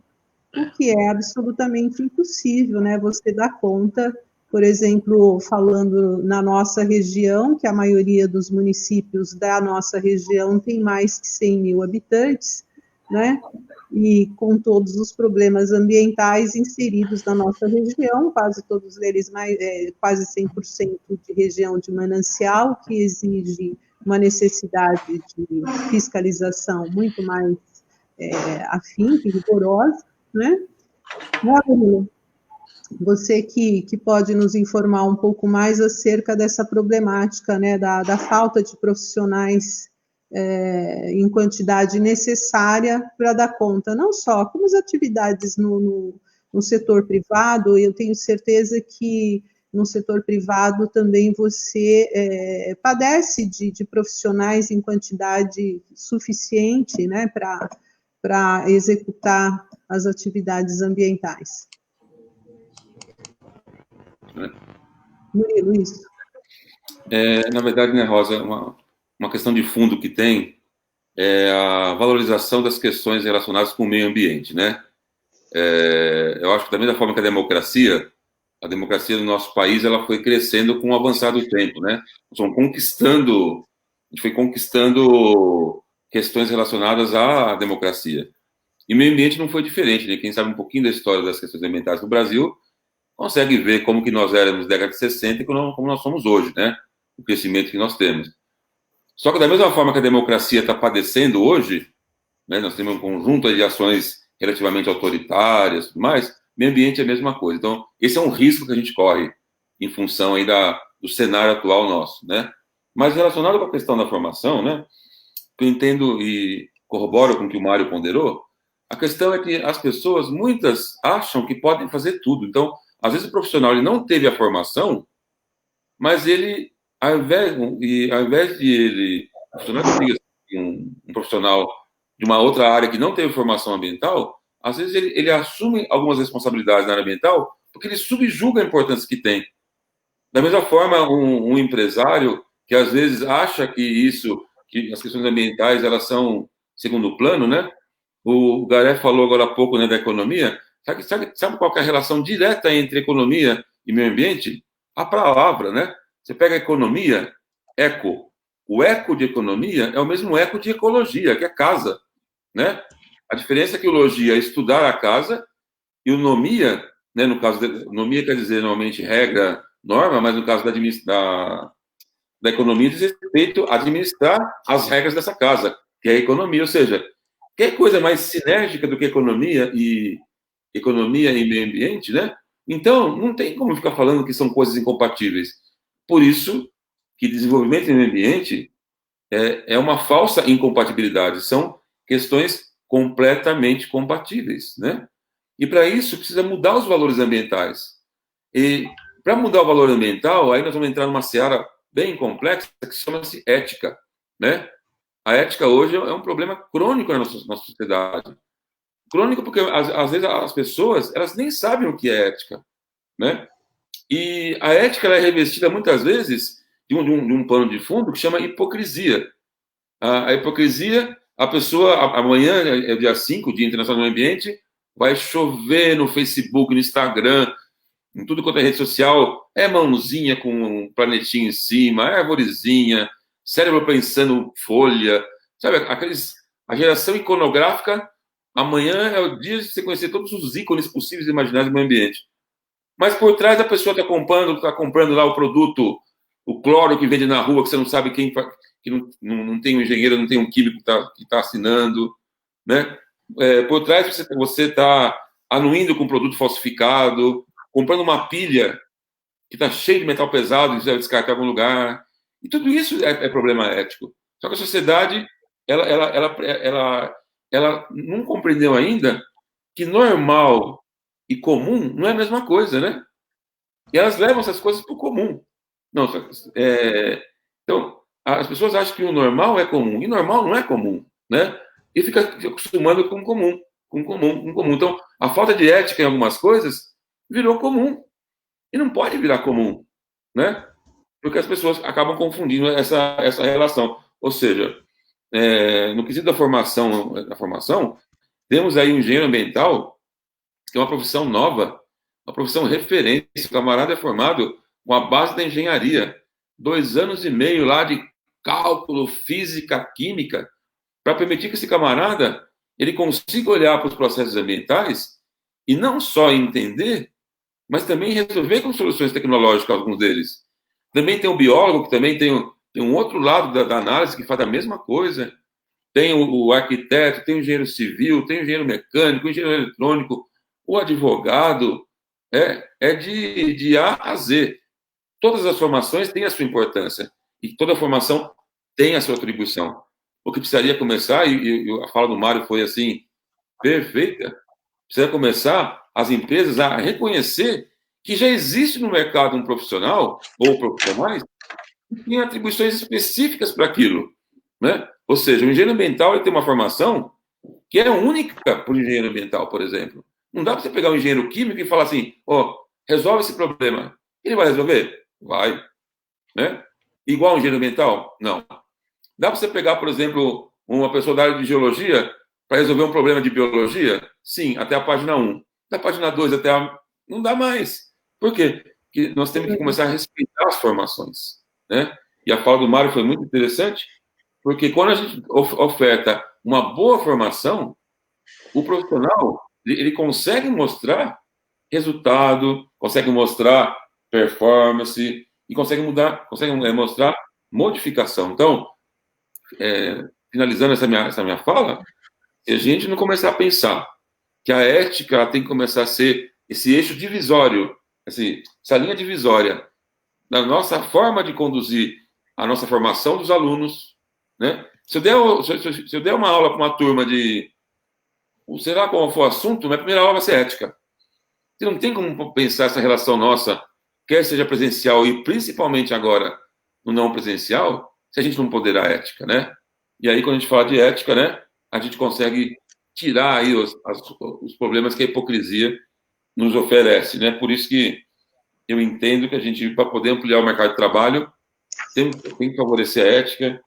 o que é absolutamente impossível, né? Você dá conta. Por exemplo, falando na nossa região, que a maioria dos municípios da nossa região tem mais que 100.000 habitantes, né? E com todos os problemas ambientais inseridos na nossa região, quase todos eles, quase 100% de região de manancial, que exige uma necessidade de fiscalização muito mais afinca e rigorosa, né? Murilo, você que pode nos informar um pouco mais acerca dessa problemática, né, da falta de profissionais em quantidade necessária para dar conta, não só como as atividades no setor privado, eu tenho certeza que no setor privado também você padece de profissionais em quantidade suficiente, né, para executar as atividades ambientais. Murilo, isso. Na verdade, né, Rosa, uma questão de fundo que tem é a valorização das questões relacionadas com o meio ambiente, né? Eu acho que da mesma forma que a democracia do nosso país, ela foi crescendo com o avançar do tempo, né? A gente foi conquistando questões relacionadas à democracia. E o meio ambiente não foi diferente, né? Quem sabe um pouquinho da história das questões ambientais no Brasil consegue ver como que nós éramos na década de 60 e como nós somos hoje, né? O crescimento que nós temos. Só que da mesma forma que a democracia está padecendo hoje, né, nós temos um conjunto de ações relativamente autoritárias, mas meio ambiente é a mesma coisa. Então, esse é um risco que a gente corre em função aí do cenário atual nosso, né? Mas relacionado com a questão da formação, né, que eu entendo e corroboro com o que o Mário ponderou, a questão é que as pessoas, muitas, acham que podem fazer tudo. Então, às vezes o profissional ele não teve a formação, mas ele, ao invés de ele, um profissional de uma outra área que não teve formação ambiental, às vezes ele assume algumas responsabilidades na área ambiental porque ele subjuga a importância que tem. Da mesma forma, um empresário que às vezes acha que as questões ambientais, elas são segundo plano, né? O Garé falou agora há pouco, né, da economia. Sabe qual é a relação direta entre economia e meio ambiente? A palavra, né? Você pega a economia, eco. O eco de economia é o mesmo eco de ecologia, que é casa, né? A diferença é que ecologia é estudar a casa E o nomia, né, no caso, nomia quer dizer normalmente regra, norma, mas no caso da economia diz respeito a administrar as regras dessa casa, que é a economia, ou seja, que coisa mais sinérgica do que economia e meio ambiente, né? Então, não tem como ficar falando que são coisas incompatíveis. Por isso que desenvolvimento e meio ambiente é uma falsa incompatibilidade, são questões completamente compatíveis, né? E para isso precisa mudar os valores ambientais. E para mudar o valor ambiental, aí nós vamos entrar numa seara bem complexa que chama-se ética, né? A ética hoje é um problema crônico na nossa sociedade. Crônico porque, às vezes, as pessoas elas nem sabem o que é ética, né? E a ética ela é revestida, muitas vezes, de um pano de fundo que chama hipocrisia. A hipocrisia, a pessoa, amanhã é dia 5, Dia Internacional do Meio Ambiente, vai chover no Facebook, no Instagram, em tudo quanto é rede social, é mãozinha com um planetinho em cima, é arvorezinha, cérebro pensando folha, sabe, a geração iconográfica, amanhã é o dia de você conhecer todos os ícones possíveis e imaginários do meio ambiente. Mas por trás da pessoa está comprando lá o produto, o cloro que vende na rua, que você não sabe quem, que não tem um engenheiro, não tem um químico que tá assinando, né? Por trás você está anuindo com produto falsificado, comprando uma pilha que está cheia de metal pesado e você vai descartar em algum lugar. E tudo isso é problema ético. Só que a sociedade, ela não compreendeu ainda que normal e comum não é a mesma coisa, né? E elas levam essas coisas para o comum. Não, então, as pessoas acham que o normal é comum, e normal não é comum, né? E fica acostumando com comum. Então, a falta de ética em algumas coisas virou comum. E não pode virar comum, né? Porque as pessoas acabam confundindo essa relação. Ou seja, no quesito da formação, temos aí um engenheiro ambiental, que é uma profissão nova, uma profissão referência. O camarada é formado com a base da engenharia, 2 anos e meio lá de cálculo, física, química, para permitir que esse camarada ele consiga olhar para os processos ambientais e não só entender, mas também resolver com soluções tecnológicas alguns deles. Também tem o biólogo, que também tem um outro lado da análise, que faz a mesma coisa. Tem o arquiteto, tem o engenheiro civil, tem o engenheiro mecânico, o engenheiro eletrônico, o advogado. De A a Z. Todas as formações têm a sua importância. E toda formação tem a sua atribuição. O que precisaria começar, e a fala do Mário foi assim, perfeita, precisa começar as empresas a reconhecer que já existe no mercado um profissional, ou profissionais, que tem atribuições específicas para aquilo, né? Ou seja, o engenheiro ambiental ele tem uma formação que é única para o engenheiro ambiental, por exemplo. Não dá para você pegar um engenheiro químico e falar assim, resolve esse problema. Ele vai resolver? Vai. Né? Igual um engenheiro ambiental? Não. Dá para você pegar, por exemplo, uma pessoa da área de geologia para resolver um problema de biologia? Sim, até a página 1. Da página 2 até a... Não dá mais. Por quê? Porque nós temos que começar a respeitar as formações. Né? E a fala do Mário foi muito interessante, porque quando a gente oferta uma boa formação, o profissional ele consegue mostrar resultado, consegue mostrar performance e consegue mostrar modificação. Então, finalizando essa minha fala, se a gente não começar a pensar que a ética ela tem que começar a ser esse eixo divisório, essa linha divisória da nossa forma de conduzir a nossa formação dos alunos, né? Se eu der uma aula para uma turma de, sei lá qual for o assunto, minha primeira aula vai ser ética. Você não tem como pensar essa relação nossa, quer seja presencial e principalmente agora no não presencial, se a gente não ponderar a ética, né? E aí, quando a gente fala de ética, né, a gente consegue tirar aí os problemas que a hipocrisia nos oferece, né? Por isso que eu entendo que a gente, para poder ampliar o mercado de trabalho, tem que favorecer a ética,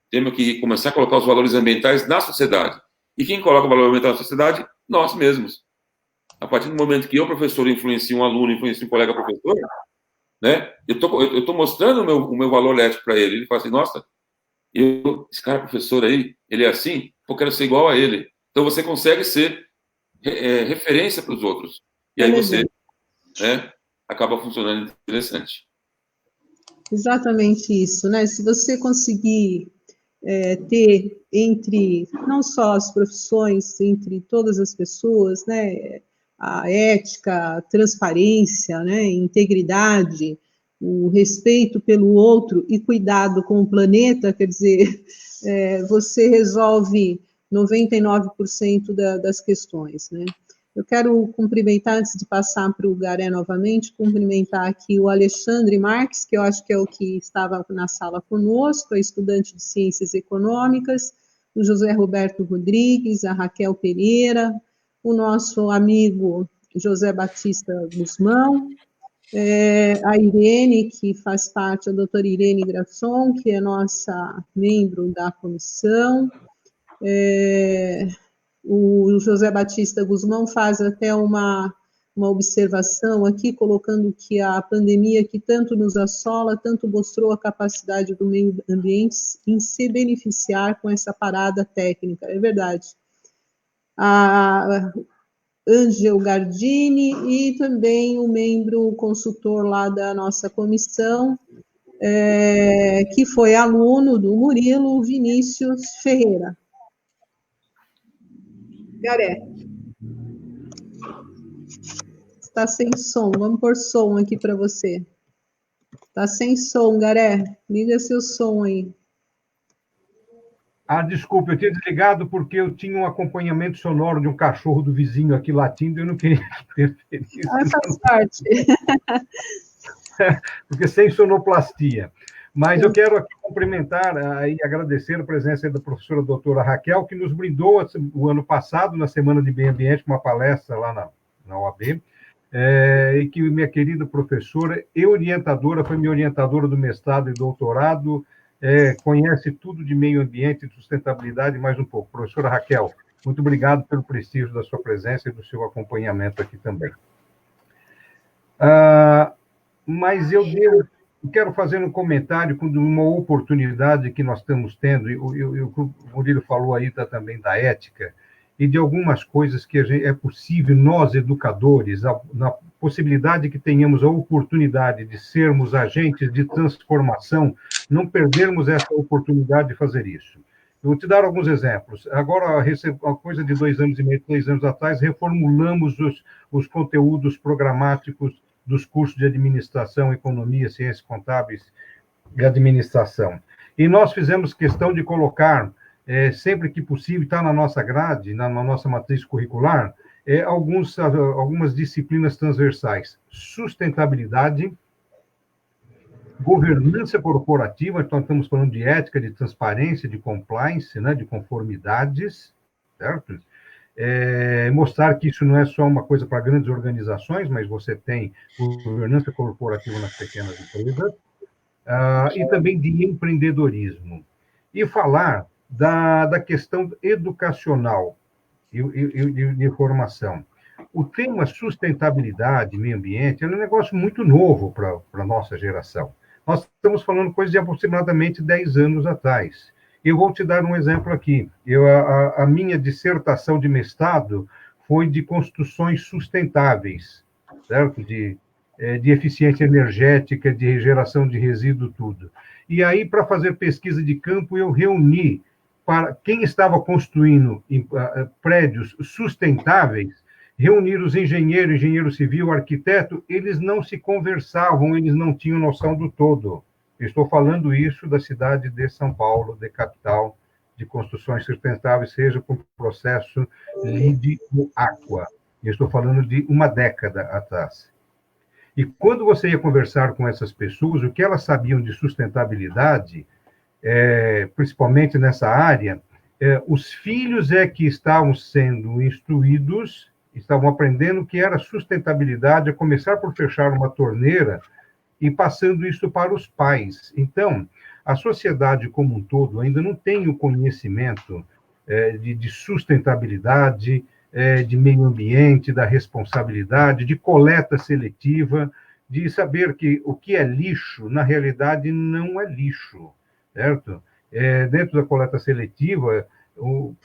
temos que começar a colocar os valores ambientais na sociedade. E quem coloca o valor ambiental na sociedade? Nós mesmos. A partir do momento que eu, professor, influencio um aluno, influencio um colega professor, né, eu tô mostrando o meu valor ético para ele. Ele fala assim, nossa, esse cara professor aí, ele é assim, eu quero ser igual a ele. Então você consegue ser referência para os outros. E aí você, né, acaba funcionando interessante. Exatamente isso, né? Se você conseguir ter entre, não só as profissões, entre todas as pessoas, né? A ética, a transparência, né? Integridade, o respeito pelo outro e cuidado com o planeta, quer dizer, você resolve 99% das questões, né? Eu quero cumprimentar, antes de passar para o Garé novamente, cumprimentar aqui o Alexandre Marques, que eu acho que é o que estava na sala conosco, é estudante de Ciências Econômicas, o José Roberto Rodrigues, a Raquel Pereira, o nosso amigo José Batista Guzmão, a Irene, que faz parte, a doutora Irene Grasson, que é nossa membro da comissão, o José Batista Guzmão faz até uma observação aqui, colocando que a pandemia que tanto nos assola, tanto mostrou a capacidade do meio ambiente em se beneficiar com essa parada técnica. É verdade. A Angel Gardini e também o membro consultor lá da nossa comissão, que foi aluno do Murilo, Vinícius Ferreira. Garé. Está sem som, vamos pôr som aqui para você. Está sem som, Garé. Liga seu som aí. Desculpa, eu tinha desligado porque eu tinha um acompanhamento sonoro de um cachorro do vizinho aqui latindo e eu não queria interferir. Faz parte. Porque sem sonoplastia. Mas eu quero aqui cumprimentar e agradecer a presença da professora doutora Raquel, que nos brindou o ano passado, na Semana de Meio Ambiente, uma palestra lá na OAB, e que minha querida professora e orientadora, foi minha orientadora do mestrado e doutorado, conhece tudo de meio ambiente e sustentabilidade mais um pouco. Professora Raquel, muito obrigado pelo prestígio da sua presença e do seu acompanhamento aqui também. Mas eu quero fazer um comentário de uma oportunidade que nós estamos tendo, e o Murilo falou aí também da ética, e de algumas coisas que é possível, nós, educadores, na possibilidade que tenhamos a oportunidade de sermos agentes de transformação, não perdermos essa oportunidade de fazer isso. Eu vou te dar alguns exemplos. Agora, uma coisa de 2 anos e meio, 3 anos atrás, reformulamos os conteúdos programáticos dos cursos de administração, economia, ciências contábeis e administração. E nós fizemos questão de colocar, sempre que possível, está na nossa grade, na nossa matriz curricular, algumas disciplinas transversais. Sustentabilidade, governança corporativa, então estamos falando de ética, de transparência, de compliance, né, de conformidades, certo? Mostrar que isso não é só uma coisa para grandes organizações, mas você tem governança corporativa nas pequenas empresas, e também de empreendedorismo. E falar da questão educacional e de formação. O tema sustentabilidade, meio ambiente, é um negócio muito novo para a nossa geração. Nós estamos falando coisa de aproximadamente 10 anos atrás. Eu vou te dar um exemplo aqui. A minha dissertação de mestrado foi de construções sustentáveis, certo? De eficiência energética, de geração de resíduo, tudo. E aí, para fazer pesquisa de campo, eu reuni para quem estava construindo prédios sustentáveis, reunir os engenheiros, engenheiro civil, arquiteto, eles não se conversavam, eles não tinham noção do todo. Eu estou falando isso da cidade de São Paulo, de capital de construções sustentáveis, seja com o processo LEED ou Aqua. Eu estou falando de uma década atrás. E quando você ia conversar com essas pessoas, o que elas sabiam de sustentabilidade, principalmente nessa área, os filhos que estavam sendo instruídos, estavam aprendendo o que era sustentabilidade, a começar por fechar uma torneira e passando isso para os pais. Então, a sociedade como um todo ainda não tem o conhecimento de sustentabilidade, de meio ambiente, da responsabilidade, de coleta seletiva, de saber que o que é lixo, na realidade, não é lixo, certo? Dentro da coleta seletiva,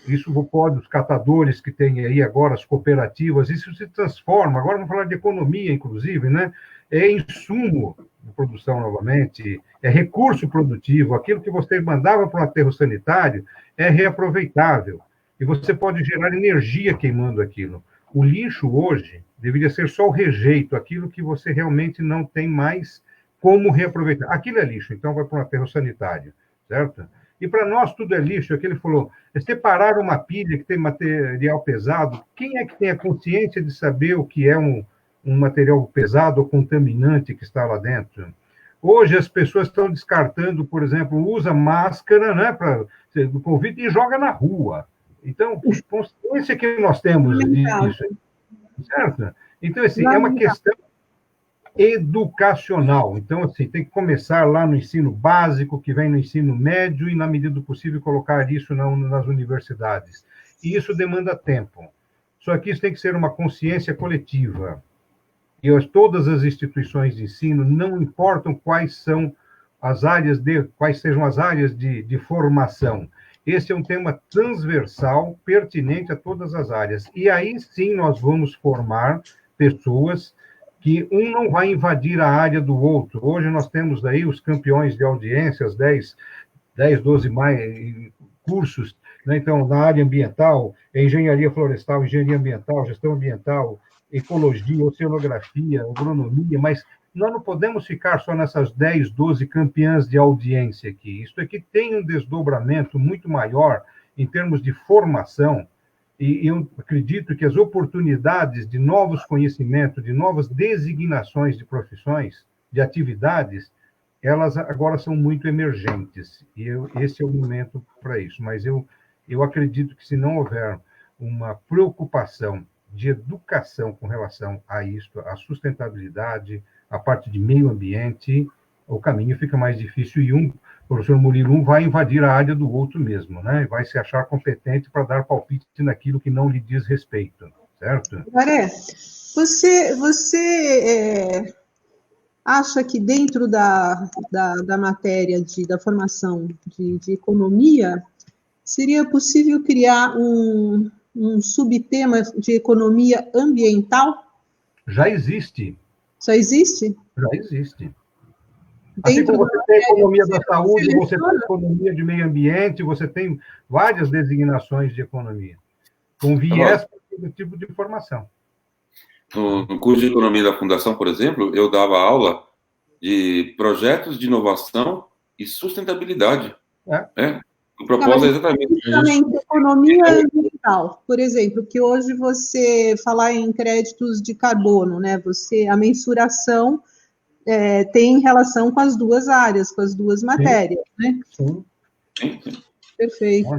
isso pode, os catadores que tem aí agora, as cooperativas, isso se transforma, agora vamos falar de economia, inclusive, né? É insumo de produção novamente, é recurso produtivo, aquilo que você mandava para o aterro sanitário é reaproveitável, e você pode gerar energia queimando aquilo. O lixo hoje deveria ser só o rejeito, aquilo que você realmente não tem mais como reaproveitar. Aquilo é lixo, então vai para um aterro sanitário, certo? E para nós tudo é lixo, é que ele falou, separar uma pilha que tem material pesado, quem é que tem a consciência de saber o que é um material pesado ou contaminante que está lá dentro? Hoje as pessoas estão descartando, por exemplo, usa máscara, né, do Covid e joga na rua. Então, consciência que nós temos disso, certo? Então, assim, é uma questão educacional. Então, assim, tem que começar lá no ensino básico, que vem no ensino médio, e, na medida do possível, colocar isso nas universidades. E isso demanda tempo. Só que isso tem que ser uma consciência coletiva. E todas as instituições de ensino, não importam quais sejam as áreas de formação. Esse é um tema transversal, pertinente a todas as áreas. E aí, sim, nós vamos formar pessoas que um não vai invadir a área do outro. Hoje nós temos aí os campeões de audiências, 10, 12 cursos, né? Então, na área ambiental, engenharia florestal, engenharia ambiental, gestão ambiental, ecologia, oceanografia, agronomia, mas nós não podemos ficar só nessas 10, 12 campeãs de audiência aqui. Isso aqui tem um desdobramento muito maior em termos de formação, e eu acredito que as oportunidades de novos conhecimentos, de novas designações de profissões, de atividades, elas agora são muito emergentes, e esse é o momento para isso. Mas eu acredito que se não houver uma preocupação de educação com relação a isso, a sustentabilidade, a parte de meio ambiente, o caminho fica mais difícil, e o professor Murilo vai invadir a área do outro mesmo, né? Vai se achar competente para dar palpite naquilo que não lhe diz respeito, certo? Garé, você acha que dentro da matéria da formação de economia, seria possível criar um subtema de economia ambiental? Já existe. Já existe? Já existe. Assim como você tem a economia da saúde, você tem a economia de meio ambiente, você tem várias designações de economia, com viés para todo tipo de formação. No curso de economia da Fundação, por exemplo, eu dava aula de projetos de inovação e sustentabilidade. O propósito é exatamente isso. Economia ambiental, por exemplo, que hoje você falar em créditos de carbono, né? A mensuração tem relação com as duas áreas, com as duas matérias, né? Sim. Perfeito.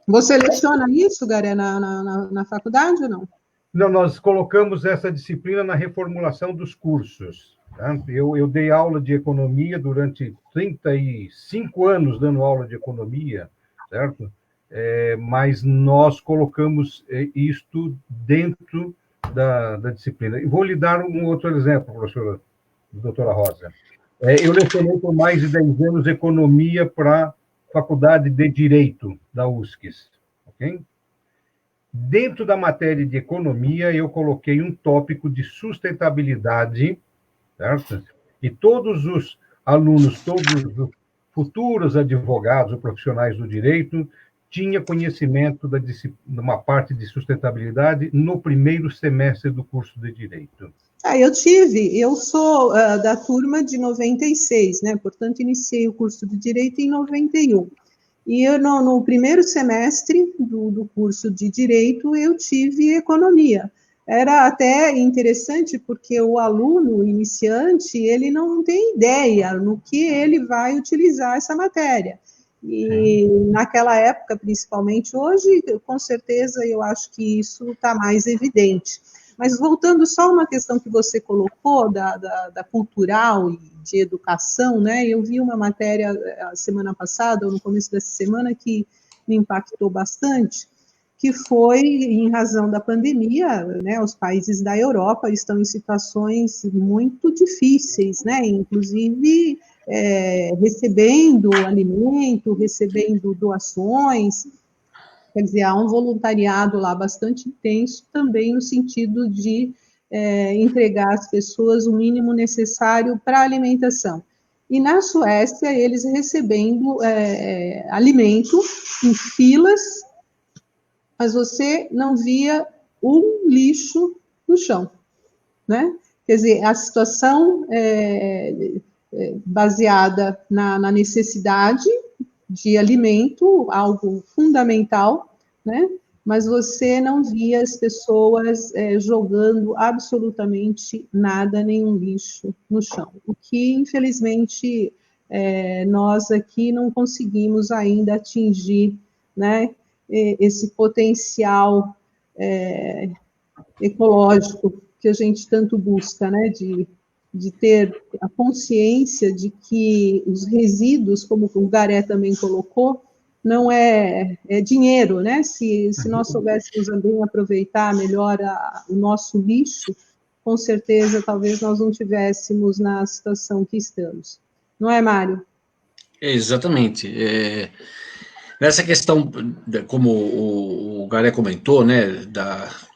Você leciona isso, Garé, na faculdade ou não? Não, nós colocamos essa disciplina na reformulação dos cursos. Tá? Eu dei aula de economia durante 35 anos, dando aula de economia, certo? Mas nós colocamos isto dentro da disciplina. E vou lhe dar um outro exemplo, professora, doutora Rosa. Eu lecionei por mais de 10 anos economia para a Faculdade de Direito da USCS, ok? Dentro da matéria de economia, eu coloquei um tópico de sustentabilidade, certo? E todos os alunos, todos os futuros advogados ou profissionais do direito, tinham conhecimento de uma parte de sustentabilidade no primeiro semestre do curso de Direito. Eu sou da turma de 96, né? Portanto, iniciei o curso de Direito em 91. E eu, no primeiro semestre do curso de Direito, eu tive Economia. Era até interessante, porque o aluno iniciante, ele não tem ideia no que ele vai utilizar essa matéria. E naquela época, principalmente, hoje, com certeza, eu acho que isso está mais evidente. Mas voltando só a uma questão que você colocou, da cultural e de educação, né? Eu vi uma matéria a semana passada, ou no começo dessa semana, que me impactou bastante, que foi, em razão da pandemia, né? Os países da Europa estão em situações muito difíceis, né? Inclusive recebendo alimento, recebendo doações. Quer dizer, há um voluntariado lá bastante intenso, também no sentido de entregar às pessoas o mínimo necessário para a alimentação. E na Suécia, eles recebendo alimento em filas, mas você não via um lixo no chão, né? Quer dizer, a situação baseada na necessidade de alimento, algo fundamental, né? Mas você não via as pessoas jogando absolutamente nada, nenhum lixo no chão. O que, infelizmente, nós aqui não conseguimos ainda atingir, né, esse potencial ecológico que a gente tanto busca, né, de ter a consciência de que os resíduos, como o Garé também colocou, não é dinheiro, né? Se nós soubéssemos também aproveitar melhor o nosso lixo, com certeza, talvez nós não tivéssemos na situação que estamos. Não é, Mário? Exatamente. Nessa questão, como o Garé comentou, né,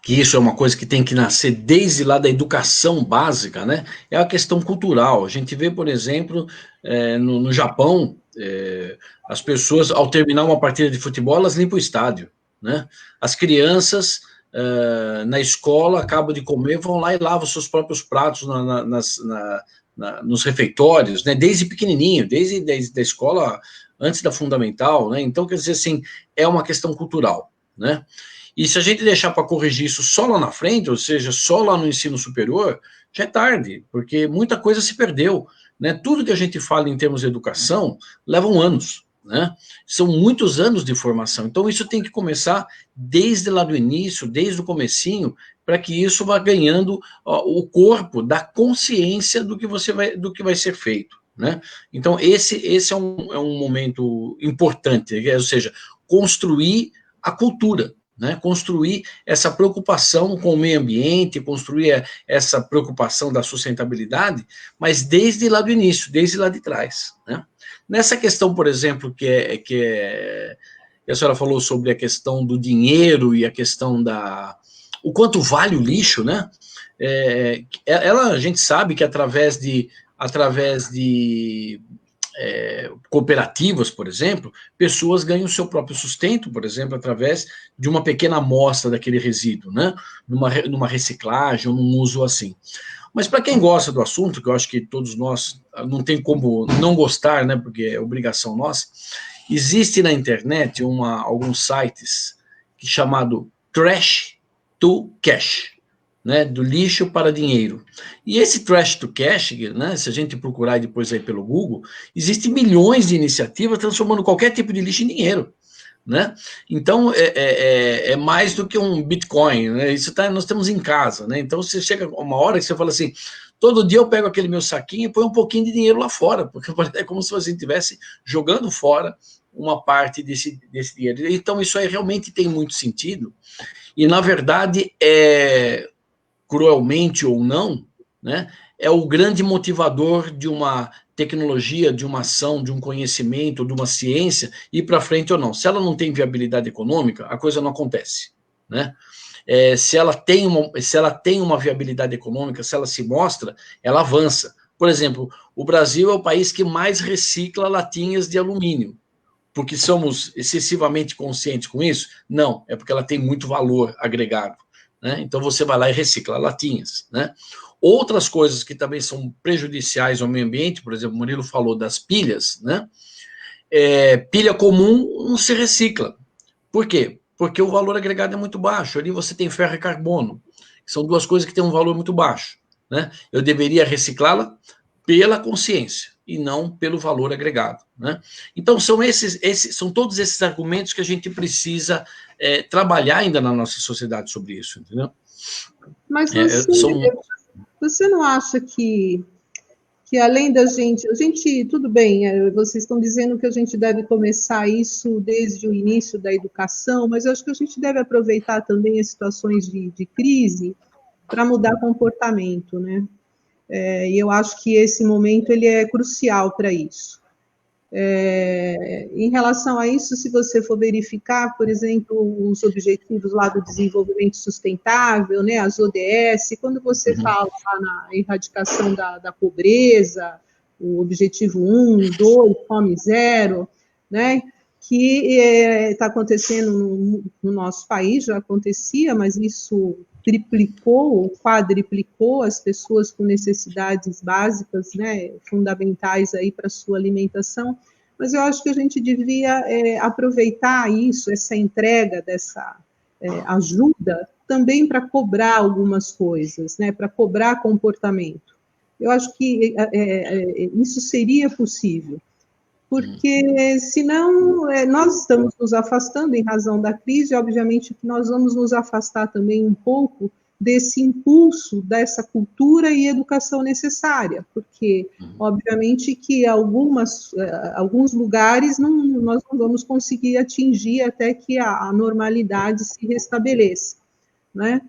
que isso é uma coisa que tem que nascer desde lá da educação básica, né, é a questão cultural. A gente vê, por exemplo, no Japão, as pessoas, ao terminar uma partida de futebol, elas limpam o estádio, né? As crianças, na escola, acabam de comer, vão lá e lavam seus próprios pratos nos refeitórios, né, desde pequenininho, desde a escola, antes da fundamental, né? Então, quer dizer assim, é uma questão cultural, né? E se a gente deixar para corrigir isso só lá na frente, ou seja, só lá no ensino superior, já é tarde, porque muita coisa se perdeu, né? Tudo que a gente fala em termos de educação levam anos, né? São muitos anos de formação. Então, isso tem que começar desde lá do início, desde o comecinho, para que isso vá ganhando o corpo da consciência do que vai ser feito, né? Então, esse é um momento importante, ou seja, construir a cultura, né? Construir essa preocupação com o meio ambiente, construir essa preocupação da sustentabilidade, mas desde lá do início, desde lá de trás, né? Nessa questão, por exemplo, que a senhora falou sobre a questão do dinheiro e a questão o quanto vale o lixo, né? A gente sabe que através de cooperativas, por exemplo, pessoas ganham o seu próprio sustento, por exemplo, através de uma pequena amostra daquele resíduo, né? Numa reciclagem ou num uso assim. Mas para quem gosta do assunto, que eu acho que todos nós não tem como não gostar, né? Porque é obrigação nossa. Existe na internet alguns sites chamado Trash to Cash, né, do lixo para dinheiro. E esse Trash to Cash, né, se a gente procurar depois aí pelo Google, existem milhões de iniciativas transformando qualquer tipo de lixo em dinheiro, né? Então, é mais do que um Bitcoin, né? Isso nós temos em casa, né? Então, você chega uma hora que você fala assim, todo dia eu pego aquele meu saquinho e põe um pouquinho de dinheiro lá fora, porque é como se você estivesse jogando fora uma parte desse dinheiro. Então, isso aí realmente tem muito sentido. E, na verdade, cruelmente ou não, né, é o grande motivador de uma tecnologia, de uma ação, de um conhecimento, de uma ciência, ir para frente ou não. Se ela não tem viabilidade econômica, a coisa não acontece, né? Se ela tem uma viabilidade econômica, se ela se mostra, ela avança. Por exemplo, o Brasil é o país que mais recicla latinhas de alumínio. Porque somos excessivamente conscientes com isso? Não, é porque ela tem muito valor agregado, né? Então você vai lá e recicla latinhas, né? Outras coisas que também são prejudiciais ao meio ambiente, por exemplo, o Murilo falou das pilhas, né? Pilha comum não se recicla. Por quê? Porque o valor agregado é muito baixo. Ali você tem ferro e carbono, que são duas coisas que têm um valor muito baixo, né? Eu deveria reciclá-la pela consciência e não pelo valor agregado, né? Então, são todos esses argumentos que a gente precisa trabalhar ainda na nossa sociedade sobre isso, entendeu? Mas você não acha que além da gente, tudo bem, vocês estão dizendo que a gente deve começar isso desde o início da educação, mas eu acho que a gente deve aproveitar também as situações de crise para mudar comportamento, né? E eu acho que esse momento ele é crucial para isso. Em relação a isso, se você for verificar, por exemplo, os objetivos lá do desenvolvimento sustentável, né, as ODS, quando você fala lá na erradicação da pobreza, o objetivo 1, 2, fome zero, né, que está acontecendo no nosso país, já acontecia, mas isso triplicou, quadriplicou as pessoas com necessidades básicas, né, fundamentais aí para a sua alimentação, mas eu acho que a gente devia aproveitar isso, essa entrega dessa ajuda, também para cobrar algumas coisas, né, para cobrar comportamento. Eu acho que isso seria possível, porque senão nós estamos nos afastando em razão da crise, obviamente que nós vamos nos afastar também um pouco desse impulso, dessa cultura e educação necessária, porque obviamente que alguns lugares nós não vamos conseguir atingir até que a normalidade se restabeleça, né?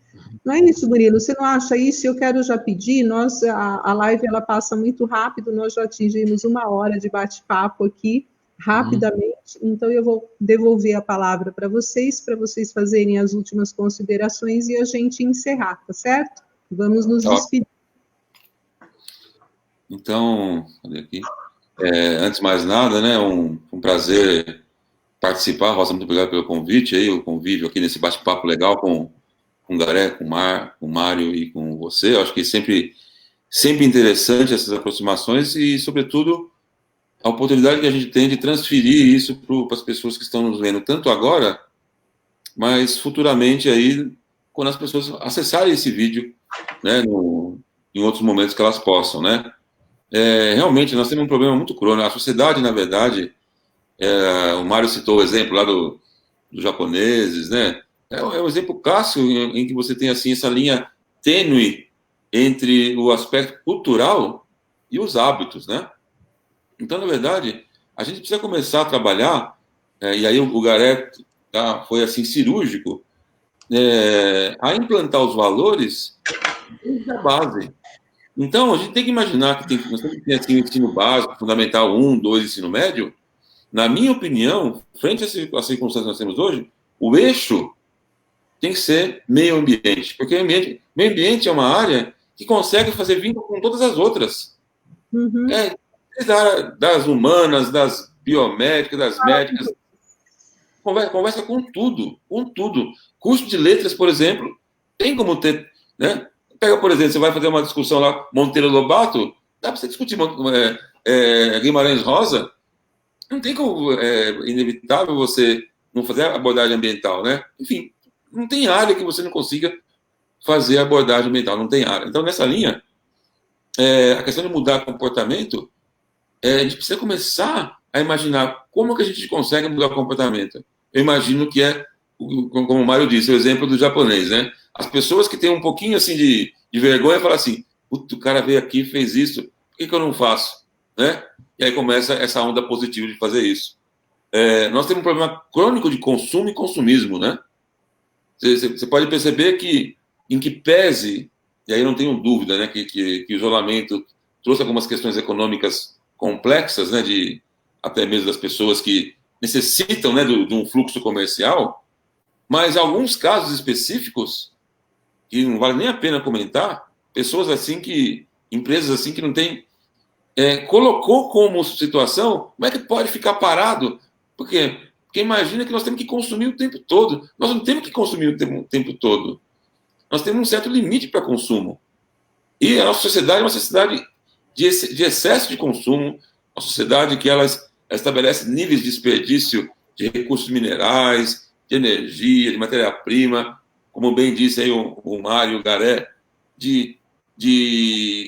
Não é isso, Murilo? Você não acha isso? Eu quero já pedir, a live ela passa muito rápido, nós já atingimos 1 hora de bate-papo aqui, rapidamente, então eu vou devolver a palavra para vocês fazerem as últimas considerações e a gente encerrar, tá certo? Vamos nos despedir. Então, olha aqui. Antes de mais nada, né, um prazer participar. Rosa, muito obrigado pelo convite, aí, o convívio aqui nesse bate-papo legal com o Garé, com o Mário e com você. Eu acho que sempre interessante essas aproximações e, sobretudo, a oportunidade que a gente tem de transferir isso para as pessoas que estão nos vendo, tanto agora, mas futuramente aí, quando as pessoas acessarem esse vídeo, né, em outros momentos que elas possam, né. Realmente, nós temos um problema muito crônico. A sociedade, na verdade, o Mário citou o exemplo lá dos japoneses, né, é um exemplo clássico em que você tem, assim, essa linha tênue entre o aspecto cultural e os hábitos, né. Então, na verdade, a gente precisa começar a trabalhar, e aí o Garé foi, assim, cirúrgico, a implantar os valores desde a base. Então, a gente tem que imaginar que nós temos que ter, assim, ensino básico, fundamental 1, 2, ensino médio. Na minha opinião, frente às circunstâncias que nós temos hoje, o eixo tem que ser meio ambiente, porque meio ambiente é uma área que consegue fazer vínculo com todas as outras. Das humanas, das biomédicas, das médicas, conversa com tudo, Curso de letras, por exemplo, tem como ter, né? Pega, por exemplo, você vai fazer uma discussão lá, Monteiro Lobato, dá para você discutir Guimarães Rosa, não tem como, inevitável você não fazer abordagem ambiental, né? Enfim, não tem área que você não consiga fazer abordagem ambiental, não tem área. Então, nessa linha, a questão de mudar comportamento, a gente precisa começar a imaginar como que a gente consegue mudar o comportamento. Eu imagino que como o Mário disse, o exemplo do japonês, né? As pessoas que têm um pouquinho, assim, de vergonha falam assim, o cara veio aqui e fez isso, por que eu não faço? Né? E aí começa essa onda positiva de fazer isso. Nós temos um problema crônico de consumo e consumismo, né? Você pode perceber que, em que pese, e aí não tenho dúvida, né, que o isolamento trouxe algumas questões econômicas complexas, né, até mesmo das pessoas que necessitam, né, de um fluxo comercial, mas em alguns casos específicos, que não vale nem a pena comentar, pessoas assim empresas assim que não têm, colocou como situação, como é que pode ficar parado? Porque imagina que nós temos que consumir o tempo todo. Nós não temos que consumir o tempo todo. Nós temos um certo limite para consumo. E a nossa sociedade é uma sociedade de excesso de consumo, uma sociedade que ela estabelece níveis de desperdício de recursos minerais, de energia, de matéria-prima, como bem disse aí o Mário, o Garé, de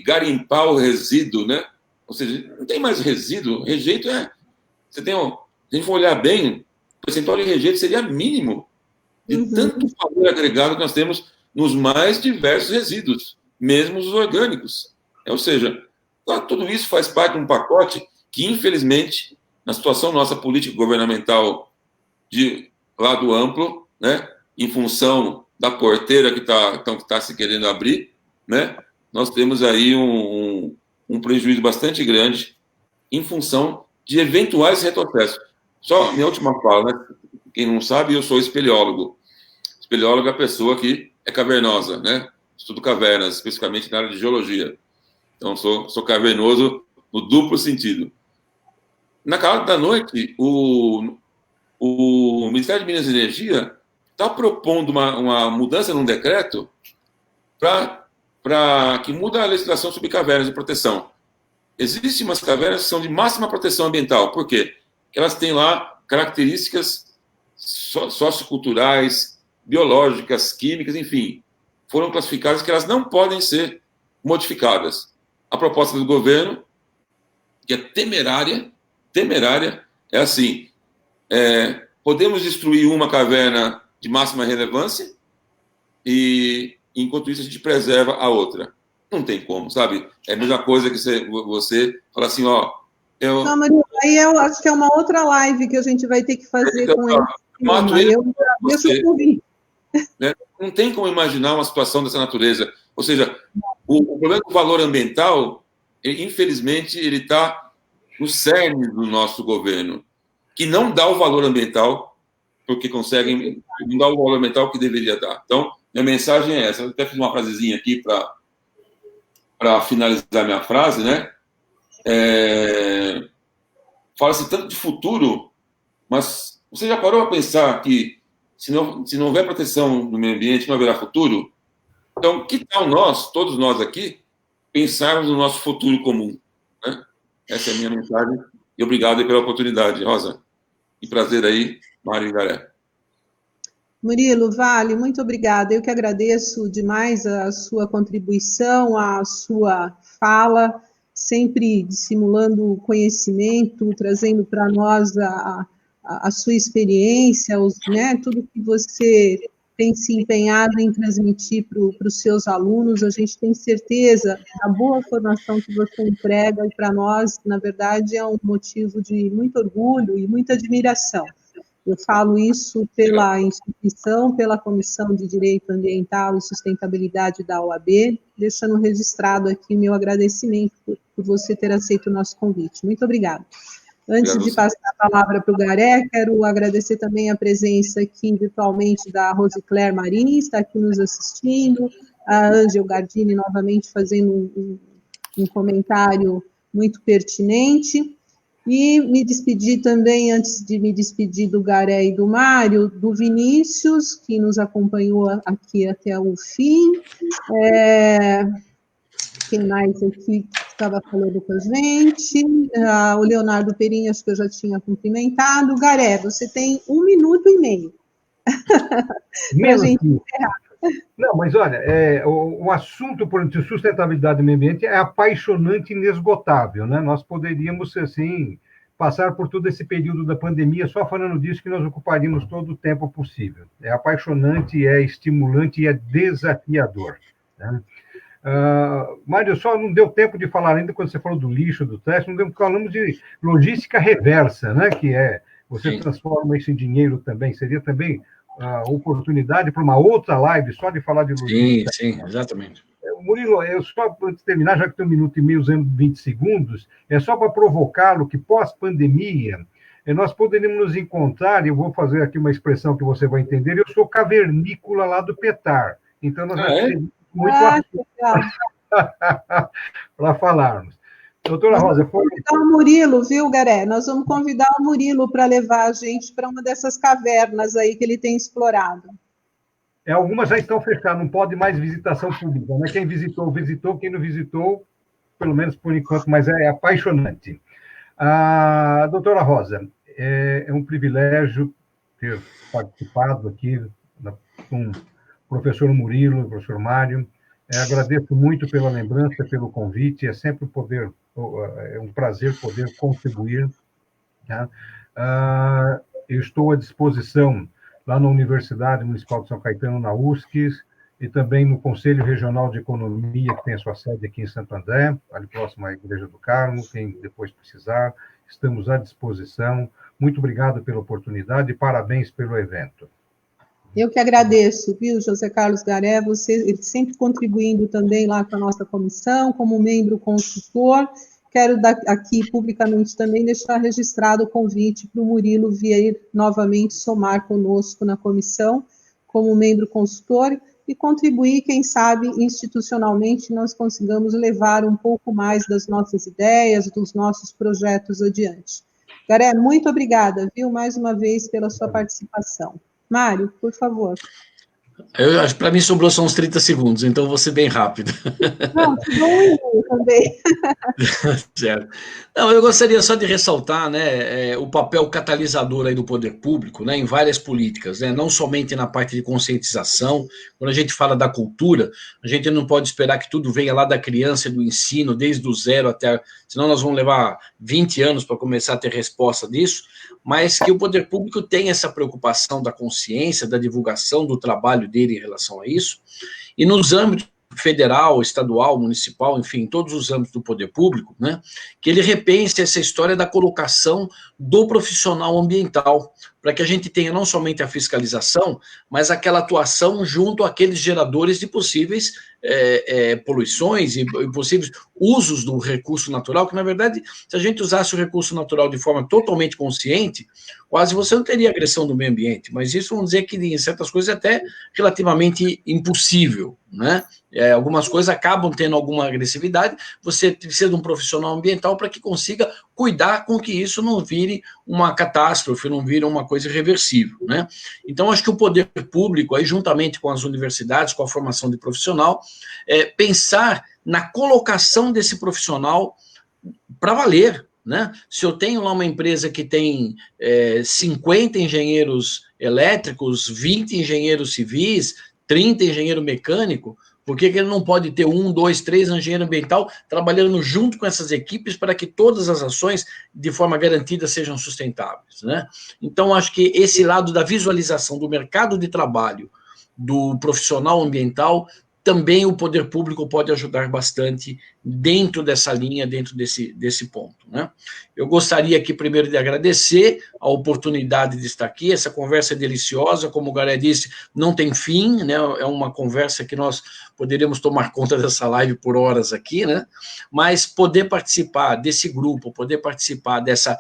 garimpar o resíduo, né? Ou seja, não tem mais resíduo, rejeito se a gente for olhar bem, o percentual de rejeito seria mínimo de tanto valor agregado que nós temos nos mais diversos resíduos, mesmo os orgânicos. Ou seja, tudo isso faz parte de um pacote que, infelizmente, na situação nossa política governamental de lado amplo, né, em função da porteira que está se querendo abrir, né, nós temos aí um prejuízo bastante grande em função de eventuais retrocessos. Só minha última fala, né? Quem não sabe, eu sou espeleólogo. Espeleólogo é a pessoa que é cavernosa, né? Estudo cavernas, especificamente na área de geologia. Então, sou cavernoso no duplo sentido. Na calada da noite, o Ministério de Minas e Energia está propondo uma mudança num decreto para que muda a legislação sobre cavernas de proteção. Existem umas cavernas que são de máxima proteção ambiental. Por quê? Porque elas têm lá características socioculturais, biológicas, químicas, enfim, foram classificadas que elas não podem ser modificadas. A proposta do governo, que é temerária, é assim, podemos destruir uma caverna de máxima relevância e, enquanto isso, a gente preserva a outra. Não tem como, sabe? É a mesma coisa que você fala assim, ó... Não, Maria, aí eu acho que é uma outra live que a gente vai ter que fazer então, com ele. Não tem como imaginar uma situação dessa natureza. Ou seja, o problema do valor ambiental, infelizmente, ele está no cerne do nosso governo, que não dá o valor ambiental, porque conseguem não dar o valor ambiental que deveria dar. Então, minha mensagem é essa. Eu até fiz uma frasezinha aqui para finalizar minha frase, né? Fala-se tanto de futuro, mas você já parou a pensar que se não houver proteção do meio ambiente, não haverá futuro? Então, que tal nós, todos nós aqui, pensarmos no nosso futuro comum? Né? Essa é a minha mensagem. E obrigado aí pela oportunidade, Rosa. E prazer aí, Mário e Garé. Murilo, Vale, muito obrigada. Eu que agradeço demais a sua contribuição, a sua fala, sempre dissimulando conhecimento, trazendo para nós a sua experiência, né, tudo que você tem se empenhado em transmitir para os seus alunos. A gente tem certeza da boa formação que você entrega, e para nós, na verdade, é um motivo de muito orgulho e muita admiração. Eu falo isso pela instituição, pela Comissão de Direito Ambiental e Sustentabilidade da OAB, deixando registrado aqui meu agradecimento por você ter aceito o nosso convite. Muito obrigada. Antes de passar a palavra para o Garé, quero agradecer também a presença aqui virtualmente da Rosicler Marini, está aqui nos assistindo, a Ângel Gardini novamente fazendo um comentário muito pertinente. E me despedir também, antes de me despedir do Garé e do Mário, do Vinícius, que nos acompanhou aqui até o fim. Quem mais aqui estava falando com a gente? O Leonardo Perim, acho que eu já tinha cumprimentado. Garé, você tem 1 minuto e meio. Para a gente encerrar. Não, mas olha, o assunto por sustentabilidade do meio ambiente é apaixonante e inesgotável, né? Nós poderíamos, assim, passar por todo esse período da pandemia só falando disso, que nós ocuparíamos todo o tempo possível. É apaixonante, é estimulante e é desafiador, né? Mário, só não deu tempo de falar ainda quando você falou do lixo, do teste, falamos de logística reversa, né? Que é, você transforma isso em dinheiro também, seria também oportunidade para uma outra live só de falar de logística. Sim, exatamente. Murilo, eu só para terminar, já que tem 1 minuto e meio, usando 20 segundos, é só para provocá-lo que pós-pandemia nós poderíamos nos encontrar, e eu vou fazer aqui uma expressão que você vai entender, eu sou cavernícola lá do Petar, então nós vamos ter muito para falarmos. Doutora Rosa, foi... Vamos convidar o Murilo, viu, Garé? Nós vamos convidar o Murilo para levar a gente para uma dessas cavernas aí que ele tem explorado. Algumas já estão fechadas, não pode mais visitação pública, né? Quem visitou, quem não visitou, pelo menos por enquanto, mas é apaixonante. Doutora Rosa, é um privilégio ter participado aqui com o professor Murilo, o professor Mário. Agradeço muito pela lembrança, pelo convite, é sempre um prazer poder contribuir. Tá? Eu estou à disposição lá na Universidade Municipal de São Caetano, na USC, e também no Conselho Regional de Economia, que tem a sua sede aqui em Santo André, ali próximo à Igreja do Carmo, quem depois precisar, estamos à disposição. Muito obrigado pela oportunidade e parabéns pelo evento. Eu que agradeço, viu, José Carlos Garé, você sempre contribuindo também lá com a nossa comissão, como membro consultor. quero aqui publicamente também deixar registrado o convite para o Murilo vir novamente somar conosco na comissão, como membro consultor, e contribuir, quem sabe, institucionalmente, nós consigamos levar um pouco mais das nossas ideias, dos nossos projetos adiante. Garé, muito obrigada, viu, mais uma vez, pela sua participação. Mário, por favor. Eu acho que para mim sobrou só uns 30 segundos, então eu vou ser bem rápido. Não, eu também. Certo. Não, eu gostaria só de ressaltar, né, o papel catalisador aí do poder público, né, em várias políticas, né, não somente na parte de conscientização. Quando a gente fala da cultura, a gente não pode esperar que tudo venha lá da criança e do ensino, desde o zero até, senão nós vamos levar 20 anos para começar a ter resposta disso, mas que o poder público tem essa preocupação da consciência, da divulgação do trabalho dele em relação a isso, e nos âmbitos federal, estadual, municipal, enfim, todos os âmbitos do poder público, né, que ele repense essa história da colocação do profissional ambiental, para que a gente tenha não somente a fiscalização, mas aquela atuação junto àqueles geradores de possíveis poluições e possíveis usos do recurso natural, que, na verdade, se a gente usasse o recurso natural de forma totalmente consciente, quase você não teria agressão do meio ambiente, mas isso, vamos dizer que em certas coisas é até relativamente impossível, né? Algumas coisas acabam tendo alguma agressividade, você precisa de um profissional ambiental para que consiga cuidar com que isso não vire uma catástrofe, não vire uma coisa irreversível, né? Então, acho que o poder público, aí, juntamente com as universidades, com a formação de profissional, pensar na colocação desse profissional para valer, né? Se eu tenho lá uma empresa que tem 50 engenheiros elétricos, 20 engenheiros civis, 30 engenheiro mecânico, por que ele não pode ter 1, 2, 3 engenheiro ambiental trabalhando junto com essas equipes para que todas as ações, de forma garantida, sejam sustentáveis, né? Então, acho que esse lado da visualização do mercado de trabalho do profissional ambiental, também o poder público pode ajudar bastante dentro dessa linha, dentro desse ponto, né? Eu gostaria aqui primeiro de agradecer a oportunidade de estar aqui, essa conversa é deliciosa, como o Garé disse, não tem fim, né? É uma conversa que nós poderíamos tomar conta dessa live por horas aqui, né? Mas poder participar desse grupo, poder participar dessa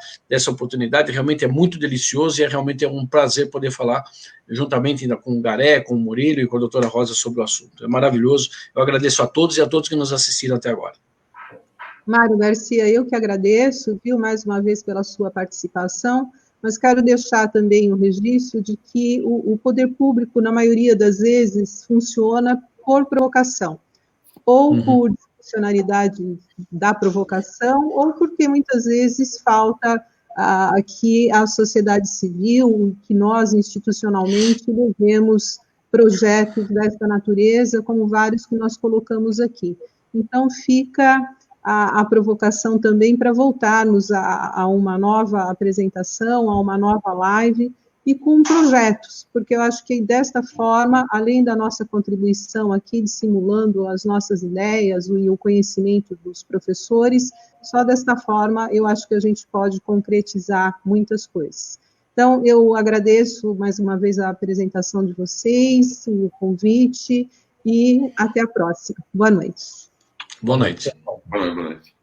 oportunidade, realmente é muito delicioso e realmente é um prazer poder falar juntamente ainda com o Garé, com o Murilo e com a doutora Rosa sobre o assunto. É maravilhoso, eu agradeço a todos e a todos que nos assistiram até agora. Mário Garcia, eu que agradeço, viu, mais uma vez pela sua participação, mas quero deixar também o registro de que o poder público, na maioria das vezes, funciona por provocação, ou por disfuncionalidade da provocação, ou porque muitas vezes falta aqui a sociedade civil, que nós institucionalmente devemos projetos dessa natureza, como vários que nós colocamos aqui. Então, fica a provocação também para voltarmos a uma nova apresentação, a uma nova live, e com projetos, porque eu acho que desta forma, além da nossa contribuição aqui, dissimulando as nossas ideias e o conhecimento dos professores, só desta forma eu acho que a gente pode concretizar muitas coisas. Então, eu agradeço mais uma vez a apresentação de vocês, o convite, e até a próxima. Boa noite. Boa noite. Boa noite.